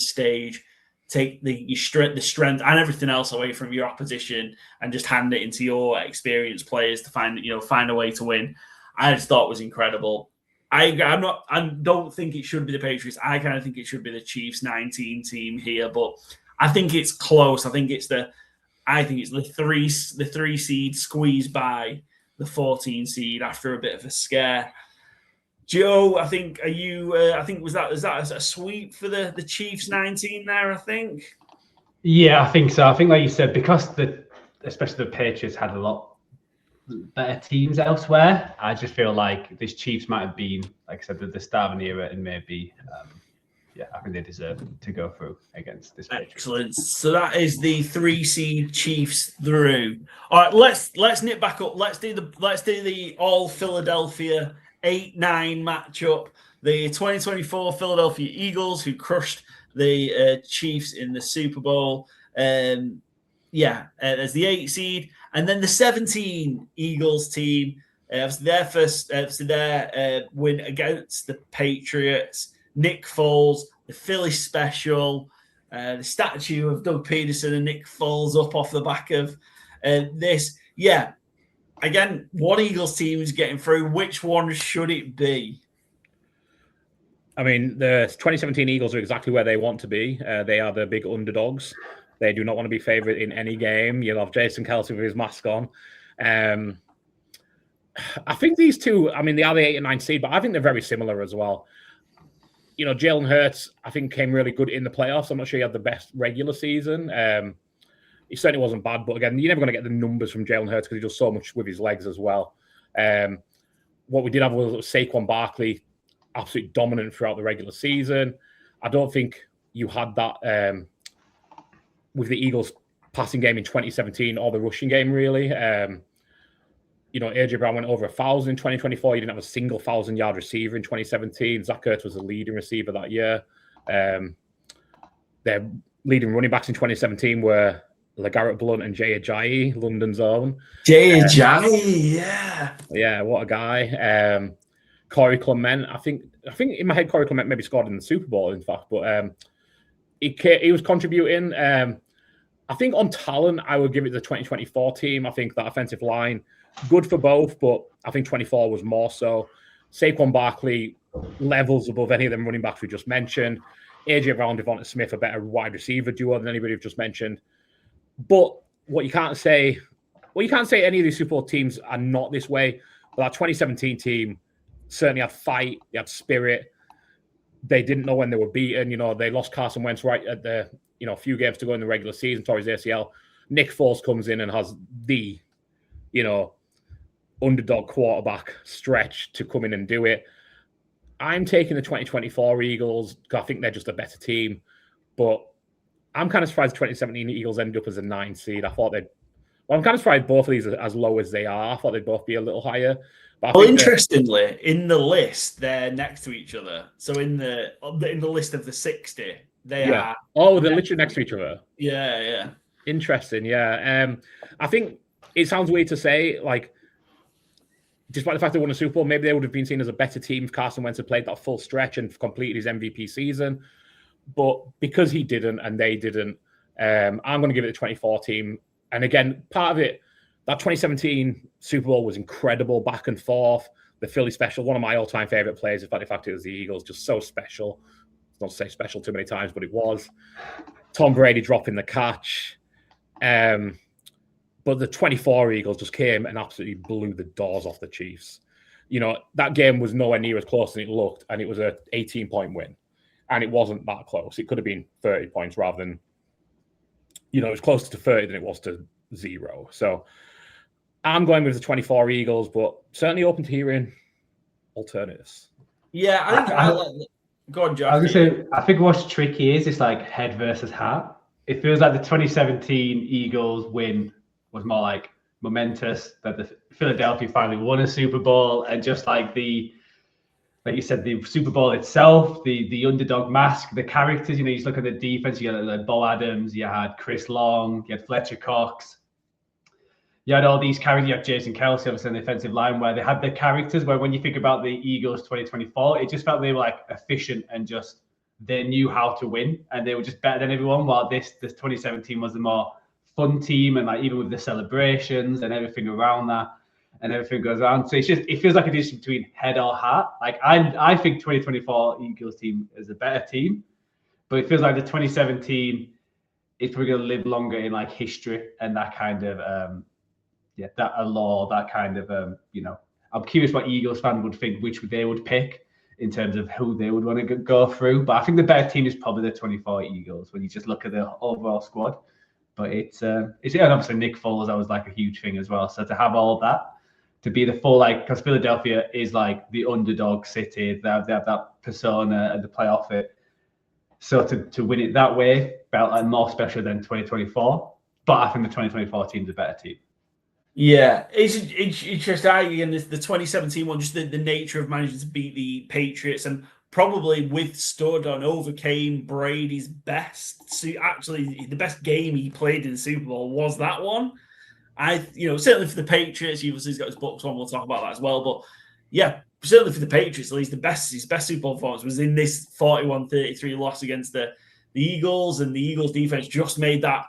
stage, take the strength and everything else away from your opposition, and just hand it into your experienced players to find a way to win. I just thought it was incredible. I don't think it should be the Patriots. I kind of think it should be the Chiefs 19 team here, but I think it's close. I think it's the three seed squeezed by the 14 seed after a bit of a scare. Joe, I think was that a sweep for the Chiefs 19 there? I think. Yeah, I think so. I think, like you said, because especially the Patriots had a lot better teams elsewhere. I just feel like this Chiefs might have been, like I said, the star of an era, and maybe, I think they deserve to go through against this Patriots. Excellent. So that is the 3 seed Chiefs through. All right, let's nip back up. Let's do the all Philadelphia 8-9 matchup. The 2024 Philadelphia Eagles, who crushed the Chiefs in the Super Bowl. As the 8 seed, and then the 17 Eagles team. Their first, their win against the Patriots. Nick Foles, the Philly special, the statue of Doug Peterson and Nick Foles up off the back of this. Yeah, again, one Eagles team is getting through. Which one should it be? I mean, the 2017 Eagles are exactly where they want to be. They are the big underdogs. They do not want to be favourite in any game. You'll have Jason Kelce with his mask on. I think these two, I mean, they are the 8 and 9 seed, but I think they're very similar as well. Jalen Hurts, I think, came really good in the playoffs. I'm not sure he had the best regular season. He certainly wasn't bad, but again, you're never going to get the numbers from Jalen Hurts because he does so much with his legs as well. What we did have was Saquon Barkley, absolutely dominant throughout the regular season. I don't think you had that with the Eagles passing game in 2017 or the rushing game, really. AJ Brown went over 1,000 in 2024. You didn't have a single 1,000-yard receiver in 2017. Zach Ertz was the leading receiver that year. Their leading running backs in 2017 were LeGarrette Blount and Jay Ajayi, London's own. Jay Ajayi, yeah. Yeah, what a guy. Corey Clement. I think in my head, Corey Clement maybe scored in the Super Bowl, in fact. But he was contributing. I think on talent, I would give it the 2024 team. I think that offensive line, good for both, but I think 24 was more so. Saquon Barkley, levels above any of them running backs we just mentioned. AJ Brown, Devonta Smith, a better wide receiver duo than anybody we've just mentioned. But what you can't say any of these Super Bowl teams are not this way. But that 2017 team certainly had fight, they had spirit. They didn't know when they were beaten. They lost Carson Wentz right at the a few games to go in the regular season, tore his ACL. Nick Foles comes in and has the underdog quarterback stretch to come in and do it. I'm taking the 2024 Eagles because I think they're just a better team. But I'm kind of surprised the 2017 Eagles ended up as a 9 seed. I'm kind of surprised both of these are as low as they are. I thought they'd both be a little higher. Well, interestingly, in the list, they're next to each other. So in the list of the 60, they are. Oh, they're literally next to each other. Yeah. Interesting, yeah. I think it sounds weird to say, like, despite the fact they won a Super Bowl, maybe they would have been seen as a better team if Carson Wentz had played that full stretch and completed his MVP season. But because he didn't and they didn't, I'm going to give it the 24 team. And again, part of it, that 2017 Super Bowl was incredible, back and forth. The Philly special, one of my all-time favorite players. In fact, it was the Eagles, just so special. Not to say special too many times, but it was. Tom Brady dropping the catch. But the 24 Eagles just came and absolutely blew the doors off the Chiefs. That game was nowhere near as close as it looked, and it was an 18-point win. And it wasn't that close. It could have been 30 points rather than, it was closer to 30 than it was to 0. So I'm going with the 24 Eagles, but certainly open to hearing alternatives. Yeah, I think I like it. Go on, Josh. I was going to say, I think what's tricky is it's like head versus heart. It feels like the 2017 Eagles win was more like momentous, that the Philadelphia finally won a Super Bowl, and just like like you said, the Super Bowl itself, the underdog mask, the characters, you just look at the defense, you had like Bo Adams, you had Chris Long, you had Fletcher Cox. you had all these characters. You had Jason Kelsey, obviously, on the offensive line, where they had the characters where when you think about the Eagles 2024, it just felt they were like efficient and just they knew how to win and they were just better than everyone. While this 2017 was a more fun team and like even with the celebrations and everything around that and everything goes around. So it feels like a difference between head or heart. Like I think 2024 Eagles team is a better team, but it feels like the 2017 is probably going to live longer in like history and that kind of that allure, that kind of I'm curious what Eagles fans would think which they would pick in terms of who they would want to go through. But I think the better team is probably the 24 Eagles when you just look at the overall squad. But it's and obviously Nick Foles, that was like a huge thing as well. So to have all that, to be the full because Philadelphia is like the underdog city, they have that persona and the play off it. So to win it that way felt like more special than 2024. But I think the 2024 team's a better team. Yeah, it's interesting. Again, the 2017 one, just the nature of managing to beat the Patriots and probably withstood and overcame Brady's best. So actually, the best game he played in the Super Bowl was that one. Certainly for the Patriots, he's got his books on. We'll talk about that as well. But yeah, certainly for the Patriots, at least his best Super Bowl performance was in this 41-33 loss against the Eagles, and the Eagles defense just made that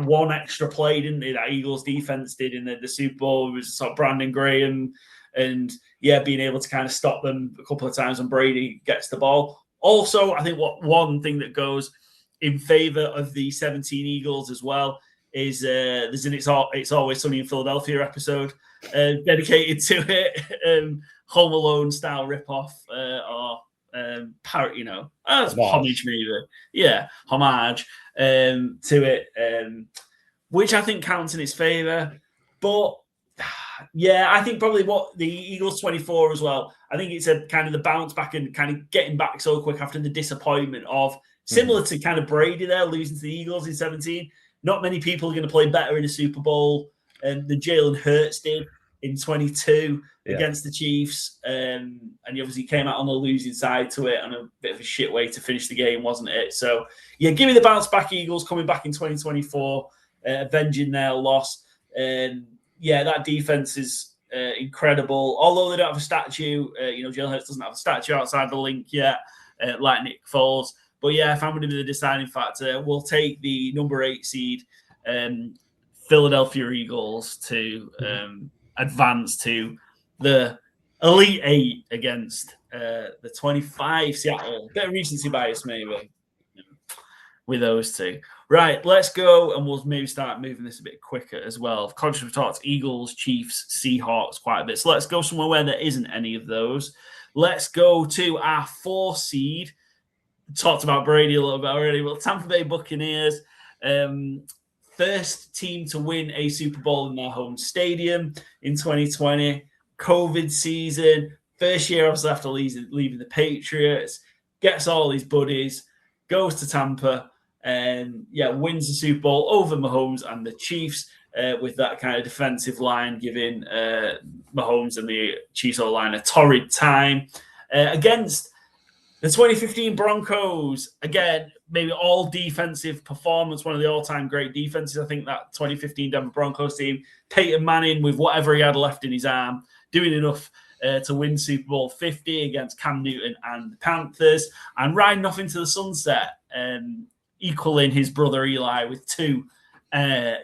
one extra play, didn't they? That Eagles defense did in the Super Bowl. It was sort of Brandon Graham and being able to kind of stop them a couple of times when Brady gets the ball. Also, I think one thing that goes in favor of the 17 Eagles as well is there's an It's Always Sunny in Philadelphia episode dedicated to it, Home Alone style ripoff or parrot, homage maybe, homage to it, which I think counts in its favor. But I think probably what the Eagles 24 as well. I think it's a kind of the bounce back and kind of getting back so quick after the disappointment of similar to kind of Brady there losing to the Eagles in 17. Not many people are going to play better in a Super Bowl than Jalen Hurts did in 22 against the Chiefs. And he obviously came out on the losing side to it, and a bit of a shit way to finish the game, wasn't it? So, give me the bounce back Eagles coming back in 2024, avenging their loss. That defense is incredible. Although they don't have a statue, Jalen Hurts doesn't have a statue outside the link yet, like Nick Foles. But if I'm going to be the deciding factor, we'll take the number 8 seed, Philadelphia Eagles, to advance to the Elite 8 against the 25 Seattle. Bit of recency bias, maybe, with those two. Right, let's go, and we'll maybe start moving this a bit quicker as well. Conscious we've talked Eagles, Chiefs, Seahawks quite a bit. So let's go somewhere where there isn't any of those. Let's go to our 4 seed. Talked about Brady a little bit already. Well, Tampa Bay Buccaneers, first team to win a Super Bowl in their home stadium in 2020. COVID season, first year obviously after leaving the Patriots, gets all his buddies, goes to Tampa, and wins the Super Bowl over Mahomes and the Chiefs with that kind of defensive line, giving Mahomes and the Chiefs O-line a torrid time against the 2015 Broncos. Again, maybe all defensive performance, one of the all-time great defenses. I think that 2015 Denver Broncos team, Peyton Manning with whatever he had left in his arm, doing enough to win Super Bowl 50 against Cam Newton and the Panthers, and riding off into the sunset, equaling his brother Eli with 2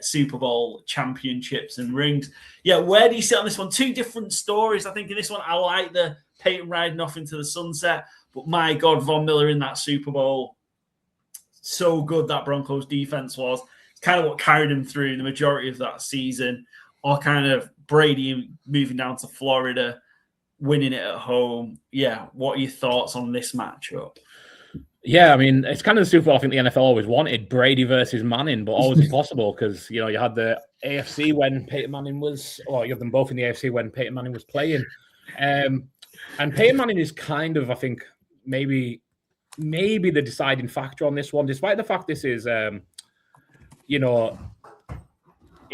Super Bowl championships and rings. Where do you sit on this one? 2 different stories. I think in this one, I like the Peyton riding off into the sunset. But my God, Von Miller in that Super Bowl, so good that Broncos defense was. It's kind of what carried him through the majority of that season. Or kind of Brady moving down to Florida, winning it at home. What are your thoughts on this matchup? I mean, it's kind of the Super Bowl I think the NFL always wanted, Brady versus Manning, but always impossible because, you had the AFC when Peyton Manning was, or you have them both in the AFC when Peyton Manning was playing. And Peyton Manning is kind of, I think, maybe the deciding factor on this one, despite the fact this is, in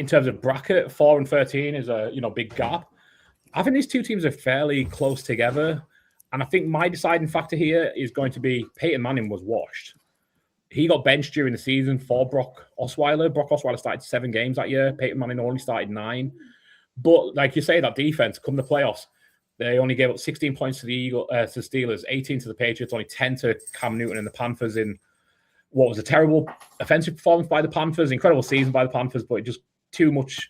terms of bracket, 4 and 13 is a, big gap. I think these 2 teams are fairly close together. And I think my deciding factor here is going to be Peyton Manning was washed. he got benched during the season for Brock Osweiler. Brock Osweiler started 7 games that year. Peyton Manning only started 9. But like you say, that defense, come the playoffs, they only gave up 16 points to the Steelers, 18 to the Patriots, only 10 to Cam Newton and the Panthers in what was a terrible offensive performance by the Panthers, incredible season by the Panthers, but just too much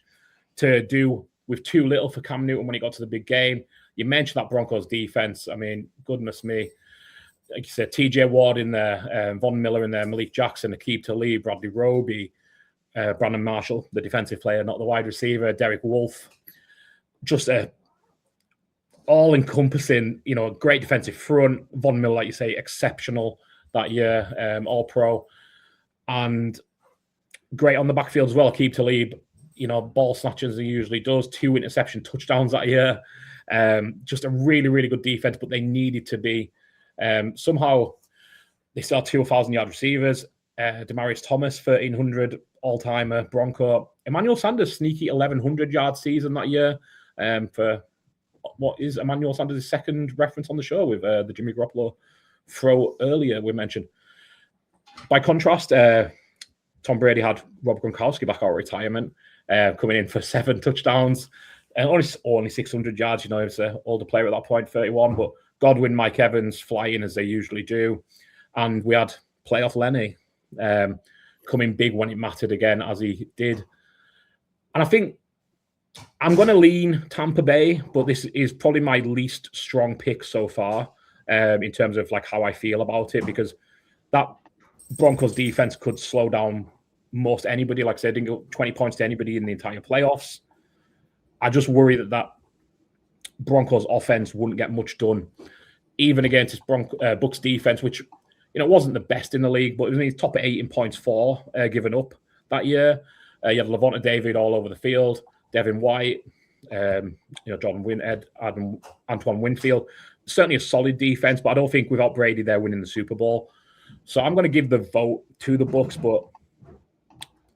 to do with too little for Cam Newton when he got to the big game. You mentioned that Broncos defense. I mean, goodness me. Like you said, TJ Ward in there, Von Miller in there, Malik Jackson, Aqib Talib, Bradley Roby, Brandon Marshall, the defensive player, not the wide receiver, Derek Wolfe. Just a all-encompassing, great defensive front. Von Miller, like you say, exceptional that year, all-pro. And great on the backfield as well. Aqib Talib, ball snatchers he usually does. 2 interception touchdowns that year. Just a really, really good defense, but they needed to be. Somehow, they still have 2,000-yard receivers. Demaryius Thomas, 1,300 all-timer Bronco. Emmanuel Sanders, sneaky 1,100-yard season that year for what is Emmanuel Sanders' second reference on the show with the Jimmy Garoppolo throw earlier we mentioned. By contrast, Tom Brady had Rob Gronkowski back out of retirement, coming in for 7 touchdowns and only 600 yards. He was an older player at that point, 31, but Godwin, Mike Evans flying as they usually do. And we had playoff Lenny coming big when it mattered again, as he did. And I think I'm going to lean Tampa Bay, but this is probably my least strong pick so far in terms of like how I feel about it, because that Broncos defense could slow down most anybody. Like I said, didn't go 20 points to anybody in the entire playoffs. I just worry that Broncos offense wouldn't get much done, even against this Bucs defense, which wasn't the best in the league, but it was in top 8 in points for given up that year. You had Lavonte David all over the field, Devin White, Jordan Winhead, Antoine Winfield. Certainly a solid defense, but I don't think without Brady they're winning the Super Bowl. So I'm going to give the vote to the Bucs, but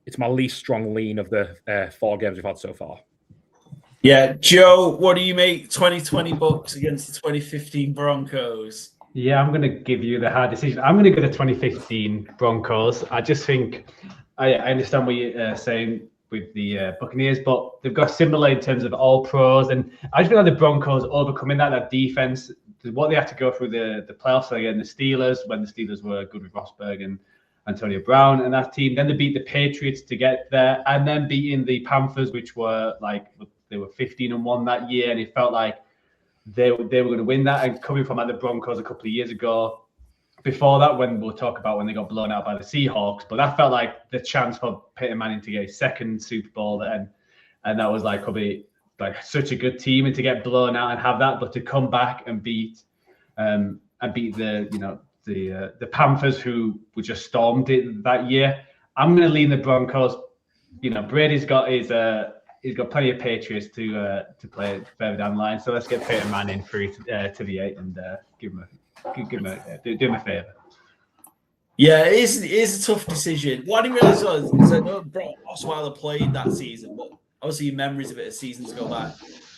it's my least strong lean of the 4 games we've had so far. Yeah, Joe, what do you make 2020 Bucs against the 2015 Broncos? Yeah, I'm going to give you the hard decision. I'm going to go to 2015 Broncos. I just think I understand what you're saying with the Buccaneers, but they've got similar in terms of all pros. And I just feel like the Broncos overcoming that defense, what they had to go through the playoffs against the Steelers, when the Steelers were good with Rosberg and Antonio Brown and that team. Then they beat the Patriots to get there, and then beating the Panthers, which were they were 15-1 that year, and it felt like they were going to win that. And coming from the Broncos a couple of years ago, before that, when we'll talk about when they got blown out by the Seahawks, but that felt like the chance for Peyton Manning to get a second Super Bowl then, and that was probably such a good team, and to get blown out and have that, but to come back and beat the Panthers, who were just stormed it that year. I'm going to lean the Broncos. Brady's got he's got plenty of Patriots to play further down the line. So let's get Peyton Manning through to the 8 and do him a favour. Yeah, it is a tough decision. What I didn't realise was, because I know Osweiler played that season, but obviously your memories of it as seasons go back.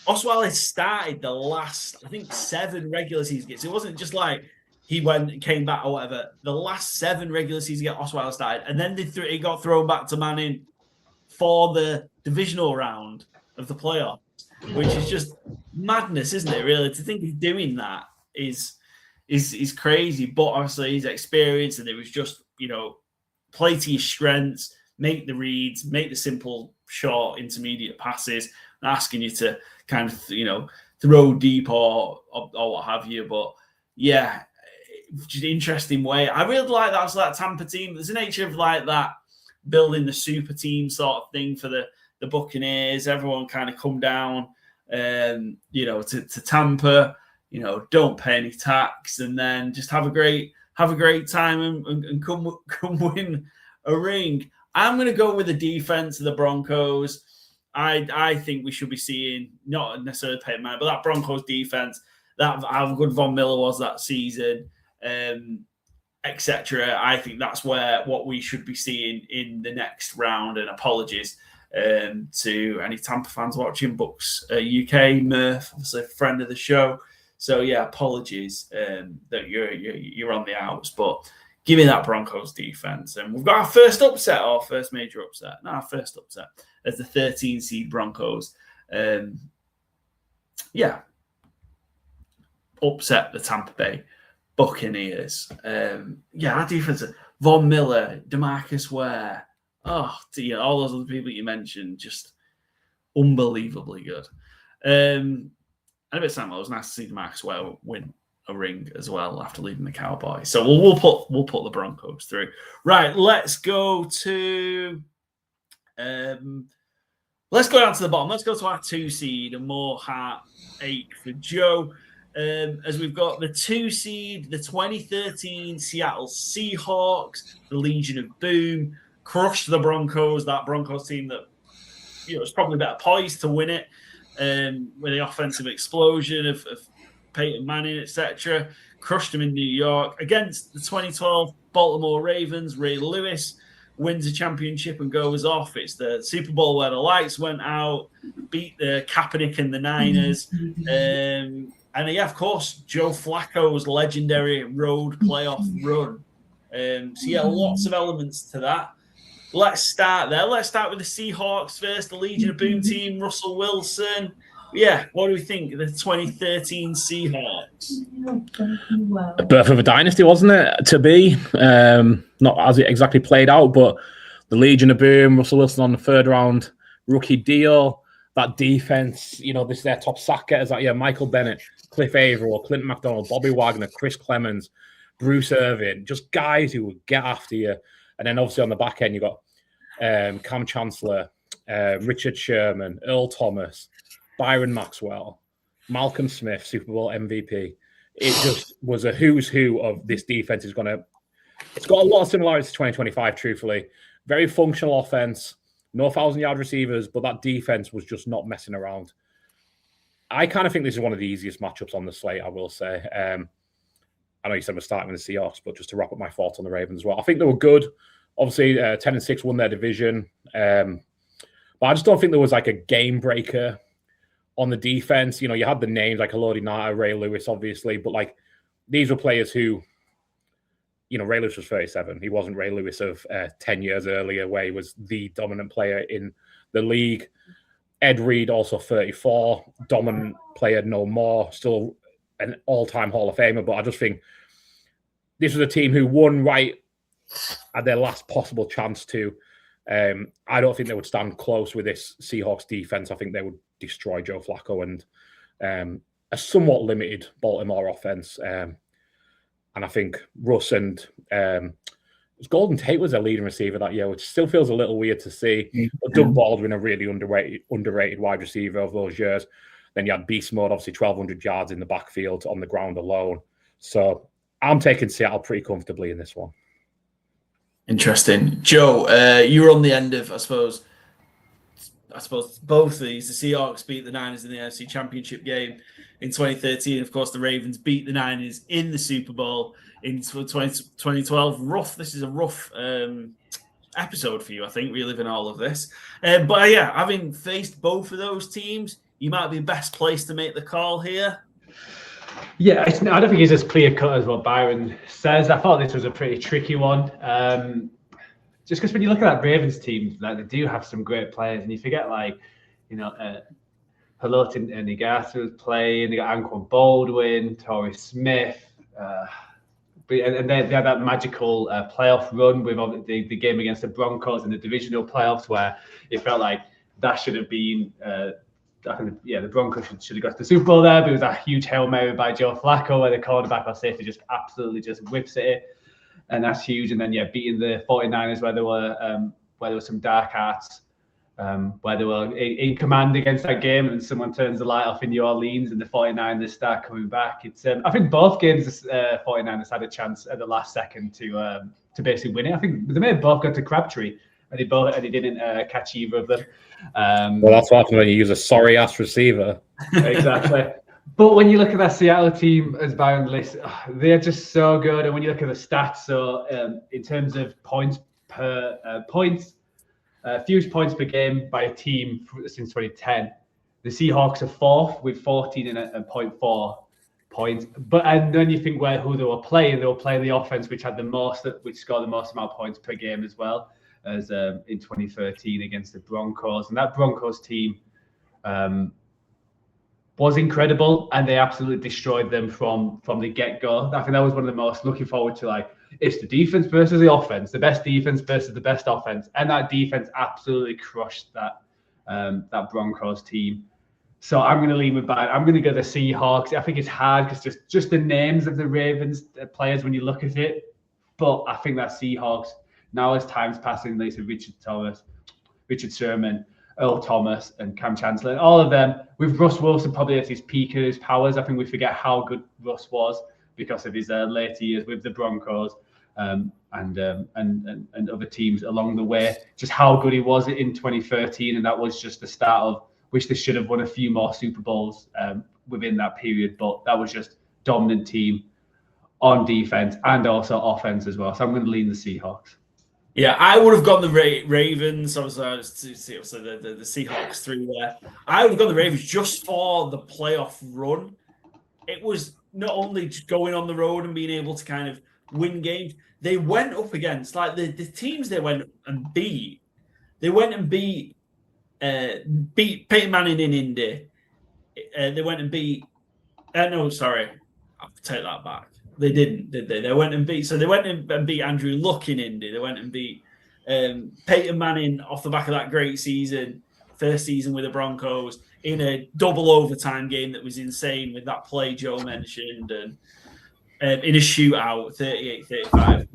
Osweiler started the last, I think, 7 regular season games. It wasn't just like he came back or whatever. The last 7 regular season games Osweiler started, and then he got thrown back to Manning for the divisional round of the playoffs, which is just madness, isn't it? Really, to think he's doing that is crazy. But obviously, he's experienced, and it was just play to your strengths, make the reads, make the simple, short, intermediate passes, and asking you to kind of throw deep or what have you. But yeah, just an interesting way. I really like that Tampa team. There's a nature of that building the super team sort of thing for the Buccaneers. Everyone kind of come down, to Tampa, don't pay any tax, and then just have a great time and come win a ring. I'm going to go with the defense of the Broncos. I think we should be seeing, not necessarily Peyton Manning, but that Broncos defense, that how good Von Miller was that season, etc. I think that's what we should be seeing in the next round. And apologies to any Tampa fans watching. Bucks UK, Murph, obviously a friend of the show. So yeah, apologies that you're on the outs. But Give me that Broncos defense. And we've got our first upset, our first major upset. No, our first upset as the 13 seed Broncos. Upset the Tampa Bay Buccaneers. Our defense, Von Miller, DeMarcus Ware. Oh, dear, all those other people you mentioned, just unbelievably good. And a bit sad, it was nice to see DeMarcus Ware win a ring as well after leaving the Cowboys. So we'll put the Broncos through. Right, let's go to let's go down to the bottom. Let's go to our 2 seed and more heartache for Joe. As we've got the 2 seed, the 2013 Seattle Seahawks, the Legion of Boom, crushed the Broncos, that Broncos team that was probably better poised to win it with the offensive explosion of Peyton Manning, etc. Crushed them in New York. Against the 2012 Baltimore Ravens, Ray Lewis wins a championship and goes off. It's the Super Bowl where the lights went out, beat the Kaepernick and the Niners. And of course, Joe Flacco's legendary road playoff run. Lots of elements to that. Let's start there. Let's start with the Seahawks first, the Legion of Boom team, Russell Wilson. Yeah, what do we think of the 2013 Seahawks? A birth of a dynasty, wasn't it? To be. Not as it exactly played out, but the Legion of Boom, Russell Wilson on the 3rd round rookie deal. That defense, this is their top sack getters. Michael Bennett, Cliff Averill, Clinton McDonald, Bobby Wagner, Chris Clemens, Bruce Irvin, just guys who would get after you. And then obviously on the back end, you've got Cam Chancellor, Richard Sherman, Earl Thomas, Byron Maxwell, Malcolm Smith, Super Bowl MVP. It just was a who's who of this defense. It's got a lot of similarities to 2025, truthfully. Very functional offense, no 1,000-yard receivers, but that defense was just not messing around. I kind of think this is one of the easiest matchups on the slate, I will say. I know you said we're starting with the Seahawks, but just to wrap up my thoughts on the Ravens as well. I think they were good. Obviously, 10-6 won their division. But I just don't think there was like a game breaker on the defense. You had the names like Haloti Ngata, Ray Lewis, obviously, but these were players who, Ray Lewis was 37. He wasn't Ray Lewis of 10 years earlier, where he was the dominant player in the league. Ed Reed, also 34, dominant player no more, still an all-time Hall of Famer. But I just think this was a team who won right at their last possible chance to. I don't think they would stand close with this Seahawks defense. I think they would destroy Joe Flacco and a somewhat limited Baltimore offense. And I think Russ and Golden Tate was their leading receiver that year, which still feels a little weird to see. But Doug Baldwin, a really underrated wide receiver of those years. Then you had Beast Mode, obviously 1,200 yards in the backfield on the ground alone. So I'm taking Seattle pretty comfortably in this one. Interesting. Joe, you were on the end of, I suppose both of these. The Seahawks beat the Niners in the NFC Championship game in 2013. Of course, the Ravens beat the Niners in the Super Bowl in 2012. This is a rough episode for you, I think, reliving all of this. But having faced both of those teams, you might be best placed to make the call here. Yeah, I don't think it's as clear cut as what Byron says. I thought this was a pretty tricky one. Just because when you look at that Ravens team, they do have some great players, and you forget Haloti Ngata was playing. They got Anquan Baldwin, Torrey Smith, and they had that magical playoff run with the game against the Broncos in the divisional playoffs, where it felt like that should have been. The Broncos should have got to the Super Bowl there, but it was a huge Hail Mary by Joe Flacco where the cornerback or safety just absolutely just whips it. And that's huge. And then, beating the 49ers where there were some dark arts, where they were in command against that game and someone turns the light off in New Orleans and the 49ers start coming back. It's I think both games the 49ers had a chance at the last second to basically win it. I think they may have both got to Crabtree and they didn't catch either of them. Well, that's what happens when you use a sorry-ass receiver. Exactly. But when you look at that Seattle team, as Byron lists, they're just so good. And when you look at the stats, so in terms of points per fewest points per game by a team since 2010, the Seahawks are fourth with 14.4 points. And then you think who they were playing the offense, which scored the most amount of points per game as well as in 2013 against the Broncos. And that Broncos team was incredible, and they absolutely destroyed them from the get-go. I think that was one of the most looking forward to, like, it's the defense versus the offense, the best defense versus the best offense, and that defense absolutely crushed that Broncos team. So I'm going to lean with Bayern. I'm going to go the Seahawks. I think it's hard because just the names of the Ravens players when you look at it, but I think that Seahawks, now as time's passing, they said Richard Sherman, Earl Thomas, and Cam Chancellor, and all of them, with Russ Wilson probably at his peak of his powers. I think we forget how good Russ was because of his later years with the Broncos and other teams along the way. Just how good he was in 2013, and that was just the start of which they should have won a few more Super Bowls within that period. But that was just dominant team on defense and also offense as well. So I'm going to lean the Seahawks. Yeah, I would have gone the Ravens. I was the Seahawks through there. I would have gone the Ravens just for the playoff run. It was not only just going on the road and being able to kind of win games. They went up against like the teams they went and beat. They went and beat Peyton Manning in Indy. They went and beat. No, sorry, I'll take that back. They didn't, did they? They went and beat Andrew Luck in Indy. They went and beat Peyton Manning off the back of that great season, first season with the Broncos, in a double overtime game that was insane with that play Joe mentioned, and in a shootout, 38-35.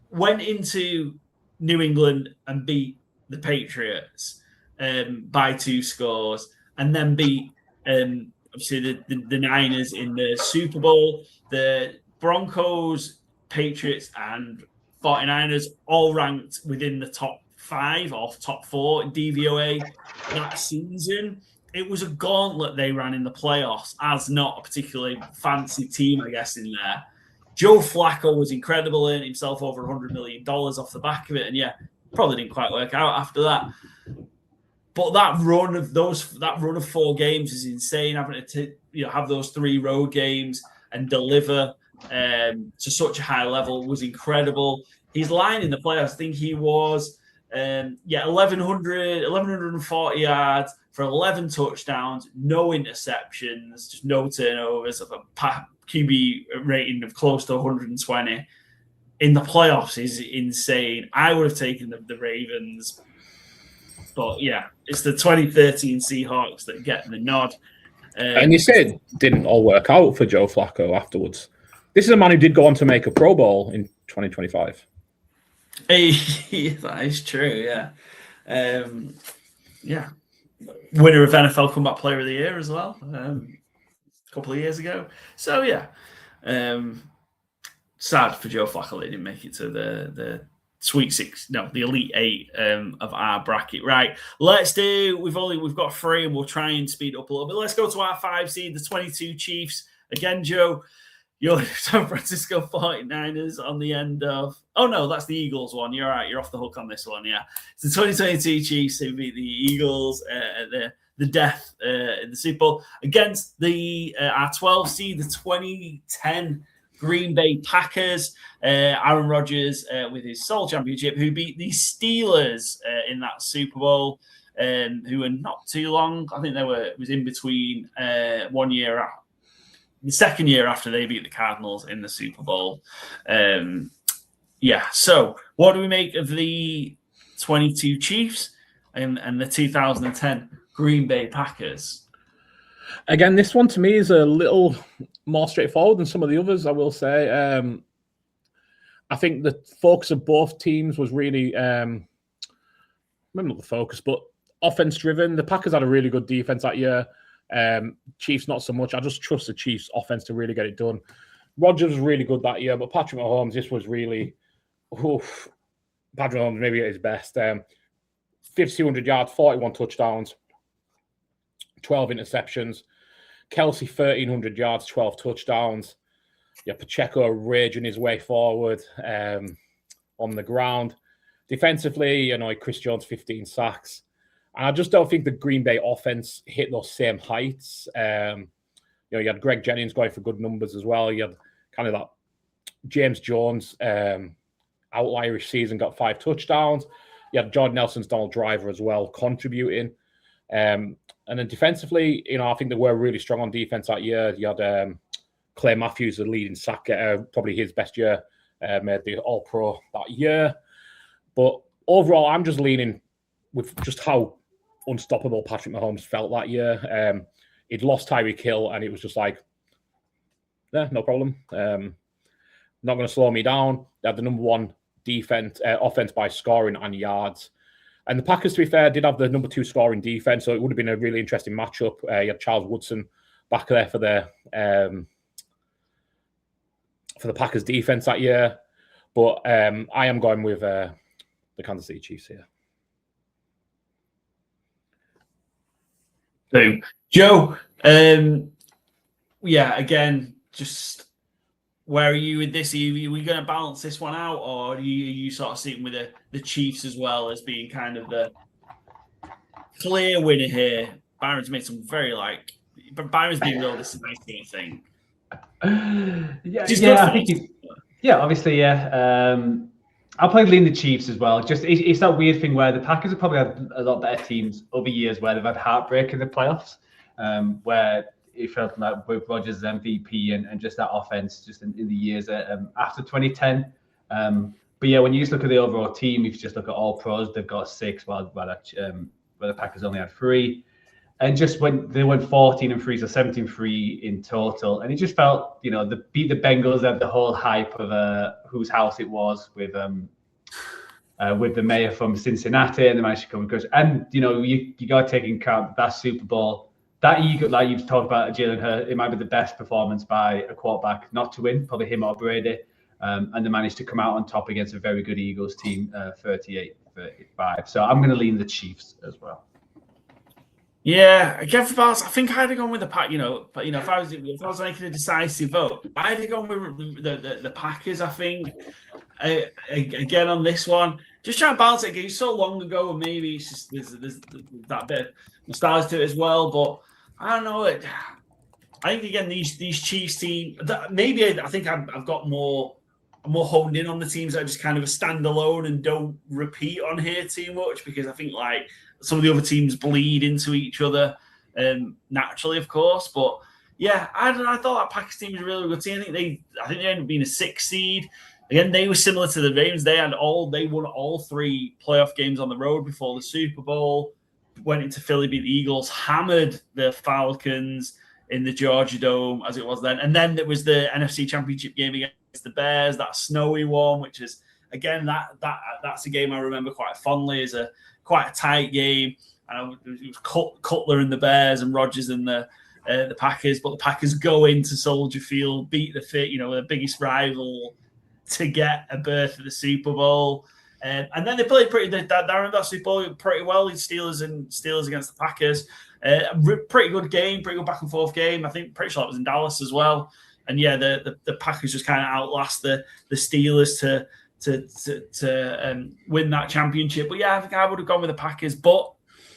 Went into New England and beat the Patriots by 2 scores, and then beat obviously the Niners in the Super Bowl. The Broncos, Patriots, and 49ers all ranked within the top 5 or top 4 DVOA that season. It was a gauntlet they ran in the playoffs as not a particularly fancy team, I guess, in there. Joe Flacco was incredible, earned himself over $100 million off the back of it. And yeah, probably didn't quite work out after that. But that run of 4 games is insane. Having to have those 3 road games and deliver to such a high level was incredible. His line in the playoffs, I think he was 1,140 yards for 11 touchdowns, no interceptions, just no turnovers, of a QB rating of close to 120 in the playoffs is insane. I would have taken the Ravens. But yeah, it's the 2013 Seahawks that get the nod. And you said it didn't all work out for Joe Flacco afterwards. This is a man who did go on to make a Pro Bowl in 2025. That is true, yeah. Winner of NFL Comeback Player of the Year as well, a couple of years ago. So yeah, sad for Joe Flacco they didn't make it to the Sweet 6, no, the Elite 8 of our bracket. Right, we've got 3 and we'll try and speed up a little bit. Let's go to our 5 seed, the 22 Chiefs. Again, Joe, your San Francisco 49ers on the end of... Oh, no, that's the Eagles one. You're right. You're off the hook on this one, yeah. It's the 2022 Chiefs who beat the Eagles at the death in the Super Bowl against our 12 seed, the 2010 Green Bay Packers. Aaron Rodgers with his sole championship, who beat the Steelers in that Super Bowl, who were not too long. I think it was in between 1 year out. The second year after they beat the Cardinals in the Super Bowl. So what do we make of the 22 Chiefs and the 2010 Green Bay Packers? Again, this one to me is a little more straightforward than some of the others, I will say. I think the focus of both teams was really, maybe not the focus, but offense-driven. The Packers had a really good defense that year. Chiefs not so much. I just trust the Chiefs offense to really get it done. Rodgers was really good that year, but Patrick Mahomes, this was really Patrick Mahomes maybe at his best. 5,200 yards, 41 touchdowns, 12 interceptions. Kelsey 1,300 yards, 12 touchdowns. Yeah, Pacheco raging his way forward on the ground. Defensively, Chris Jones 15 sacks. And I just don't think the Green Bay offense hit those same heights. you had Greg Jennings going for good numbers as well. You had kind of that James Jones outlierish season, got 5 touchdowns. You had Jordan Nelson's Donald Driver as well, contributing. And then defensively, I think they were really strong on defense that year. You had Clay Matthews, the leading sack getter, probably his best year, made the All-Pro that year. But overall, I'm just leaning with just how unstoppable Patrick Mahomes felt that year. He'd lost Tyreek Hill, and it was just like, yeah, no problem. Not going to slow me down. They had the number 1 offense by scoring and yards. And the Packers, to be fair, did have the number 2 scoring defense, so it would have been a really interesting matchup. You had Charles Woodson back there for the Packers defense that year. But I am going with the Kansas City Chiefs here. So, Joe, again, just where are you with this? Are we going to balance this one out, or are you sort of sitting with the Chiefs as well as being kind of the clear winner here? Byron's made some but Byron's been real decisive, I think. I think obviously, I'll probably lean the Chiefs as well. Just it's that weird thing where the Packers have probably had a lot better teams over years where they've had heartbreak in the playoffs, where it felt like with Rodgers' MVP and just that offense just in the years after 2010. But yeah, when you just look at the overall team, if you just look at all pros, they've got 6, while the Packers only had 3. And just when they went 14-3, so 17-3 in total, and it just felt, they beat the Bengals, they had the whole hype of whose house it was with the mayor from Cincinnati, and they managed to come and coach. And you got to take into account that Super Bowl, that Eagle, like you've talked about, Jalen Hurts, it might be the best performance by a quarterback not to win, probably him or Brady, and they managed to come out on top against a very good Eagles team, 38-35. So I'm going to lean the Chiefs as well. Yeah, again for balance, I think I'd have gone with the Pack. But if I was making a decisive vote, I'd have gone with the Packers. I think again on this one, just trying to balance it. It's so long ago, and maybe it's just there's that bit of nostalgia to it as well. But I don't know. I think again these Chiefs team. Maybe I think I've got more honed in on the teams that are just kind of a standalone and don't repeat on here too much, because I think some of the other teams bleed into each other naturally, of course. But yeah, I don't know. I thought that Packers team was a really good team. I think they ended up being a 6 seed. Again, they were similar to the Ravens. They won all 3 playoff games on the road before the Super Bowl. Went into Philly, beat the Eagles, hammered the Falcons in the Georgia Dome as it was then. And then there was the NFC Championship game against the Bears, that snowy one, which is again that's a game I remember quite fondly as quite a tight game. And it was Cutler and the Bears and Rodgers and the Packers, but the Packers go into Soldier Field, beat the biggest rival to get a berth at the Super Bowl. And then they played that Super Bowl pretty well in Steelers against the Packers. Pretty good game, pretty good back and forth game. I think pretty sure it was in Dallas as well. And yeah, the Packers just kind of outlast the Steelers to win that championship. But yeah, I think I would have gone with the Packers. But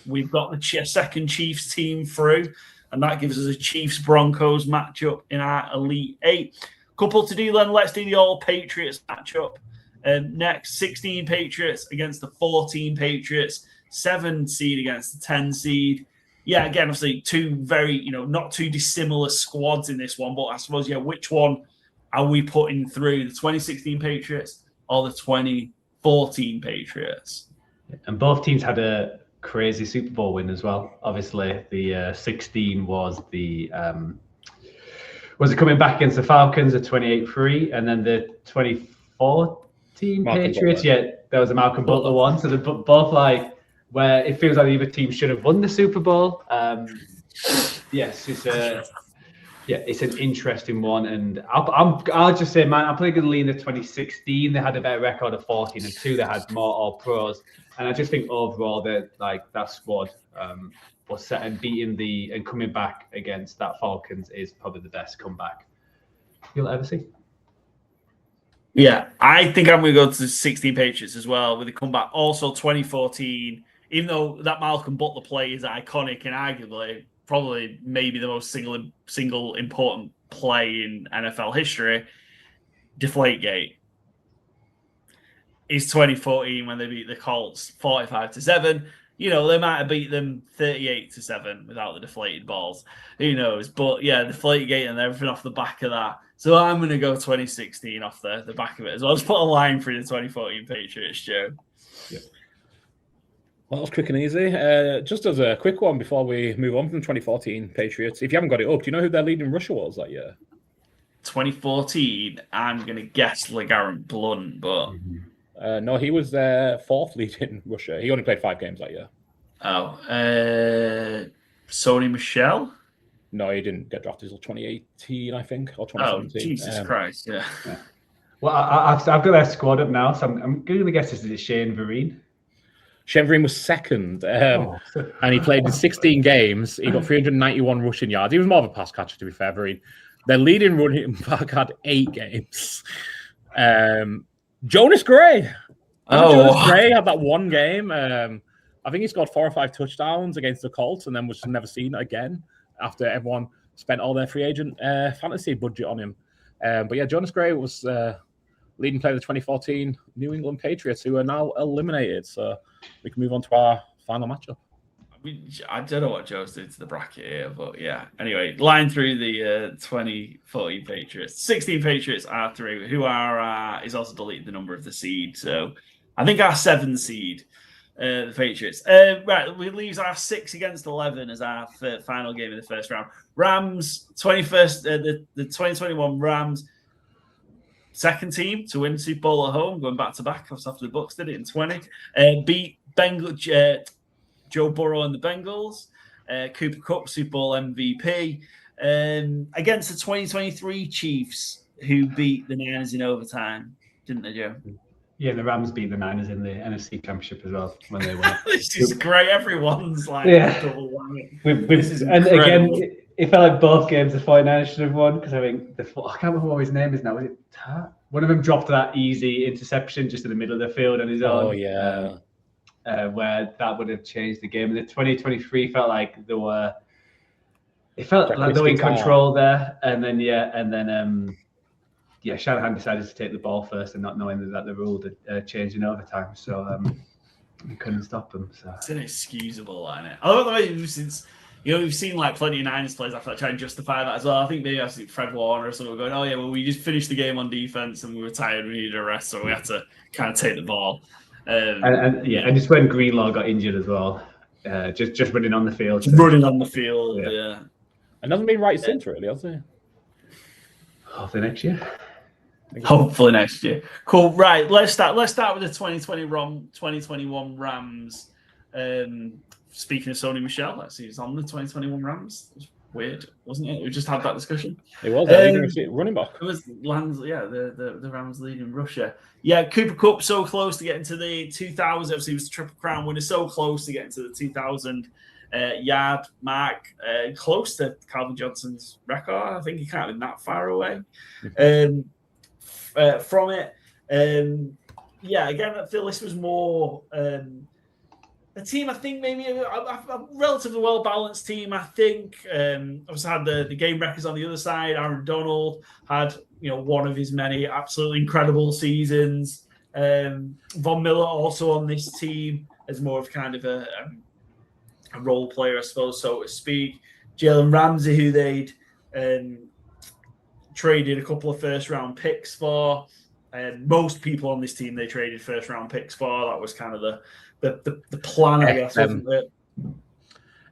we've got the second Chiefs team through, and that gives us a Chiefs-Broncos matchup in our Elite 8. Couple to do then. Let's do the All-Patriots matchup. Next, 16 Patriots against the 14 Patriots, 7 seed against the 10 seed. Yeah, again, obviously 2 very, not too dissimilar squads in this one, but I suppose, which one are we putting through? The 2016 Patriots or the 2014 Patriots? And both teams had a crazy Super Bowl win as well. Obviously, the 16 was coming back against the Falcons at 28-3, and then the 2014 Patriots, there was a Malcolm Butler one. So they're both where it feels like the other team should have won the Super Bowl. Yes, it's an interesting one, and I'll just say, man, I'm probably going to lean the 2016. They had a better record of 14-2. They had more All Pros, and I just think overall that squad was set, and beating and coming back against that Falcons is probably the best comeback you'll ever see. Yeah, I think I'm going to go to the 16 Patriots as well with the comeback. Also, 2014, even though that Malcolm Butler play is iconic and arguably probably maybe the most single important play in NFL history, Deflategate, is 2014 when they beat the Colts 45-7. They might have beat them 38-7 without the deflated balls. Who knows? But yeah, Deflategate and everything off the back of that. So I'm going to go 2016 off the back of it as well. I'll just put a line through the 2014 Patriots, Joe. Yeah. Well, that was quick and easy. Just as a quick one before we move on from 2014 Patriots, if you haven't got it up, do you know who their leading rusher was that year? 2014, I'm going to guess LeGarrette Blount, but... No, he was their fourth leading rusher. He only played 5 games that year. Oh, Sony Michel? No, he didn't get drafted until 2018, I think, or 2017. Oh, Jesus Christ, yeah. Well, I've got their squad up now, so I'm going to guess this is Shane Vereen. Shane Vereen was second, and he played in 16 games. He got 391 rushing yards. He was more of a pass catcher, to be fair, Vereen. Their leading running back had 8 games. Jonas Gray. Jonas Gray had that one game. I think he scored 4 or 5 touchdowns against the Colts and then was never seen again after everyone spent all their free agent fantasy budget on him. But yeah, Jonas Gray was leading player of the 2014 New England Patriots, who are now eliminated. So we can move on to our final matchup. I don't know what Joe's did to the bracket here, but yeah. Anyway, line through the 2014 Patriots. 16 Patriots are through, who are is also deleted the number of the seed. So I think our 7 seed, the Patriots. Right, we leave our 6 against 11 as our final game in the first round. Rams, 21st, the 2021 Rams, second team to win Super Bowl at home, going back to back after the Bucs did it in 20. Beat Bengals. Joe Burrow and the Bengals, Cooper Kupp, Super Bowl MVP, against the 2023 Chiefs, who beat the Niners in overtime, didn't they, Joe? Yeah, the Rams beat the Niners in the NFC Championship as well when they won. This is great. Everyone's like double whammy. And again, it felt like both games the 49ers should have won because I think I can't remember what his name is now. Was it one of them dropped that easy interception just in the middle of the field on his own? Oh yeah. Where that would have changed the game. And the 2023 felt like they were in control there. And then Shanahan decided to take the ball first and not knowing that the rule had changed in overtime. So we couldn't stop them. So it's inexcusable, isn't it? I love the way since we've seen like plenty of Niners players after that try and justify that as well. I think maybe Fred Warner or someone going, oh yeah, well we just finished the game on defense and we were tired, we needed a rest, so we had to kind of take the ball. And just when Greenlaw got injured as well, just running on the field. Running on the field, yeah. And hasn't been right since, really, has he? Hopefully next year. Hopefully next year. Cool. Right, let's start with the 2021 Rams. Speaking of Sony Michel, actually, he's on the 2021 Rams. It was weird, wasn't it? We just had that discussion. It was. Running back. It was the Rams leading rusher. Yeah, Cooper Kupp so close to getting to the 2,000. Obviously, he was a Triple Crown winner, so close to getting to the 2,000 yard mark, close to Calvin Johnson's record. I think he can't have been that far away from it. Again, I feel this was more a team, I think maybe a relatively well-balanced team, I think. Obviously had the game records on the other side. Aaron Donald had, one of his many absolutely incredible seasons. Von Miller also on this team as more of kind of a role player, I suppose, so to speak. Jalen Ramsey, who they'd traded a couple of first-round picks for. Most people on this team, they traded first-round picks for. That was kind of the plan, I guess, wasn't it?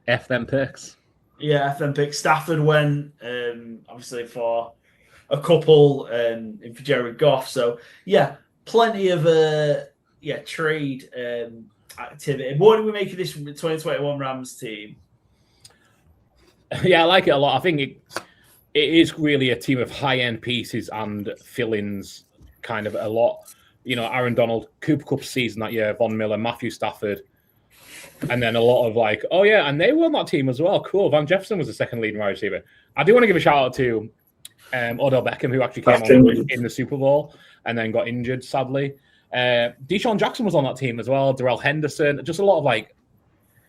F them picks. Yeah, F them picks. Stafford went, obviously, for a couple in for Jared Goff. So, yeah, plenty of trade activity. What do we make of this 2021 Rams team? Yeah, I like it a lot. I think it is really a team of high-end pieces and fill-ins kind of a lot. Aaron Donald, Cooper Kupp's season that year, Von Miller, Matthew Stafford, and then a lot of and they were on that team as well. Cool. Van Jefferson was the second leading wide receiver. I do want to give a shout out to Odell Beckham, who actually came on in the Super Bowl and then got injured, sadly. Deshaun Jackson was on that team as well. Darrell Henderson, just a lot of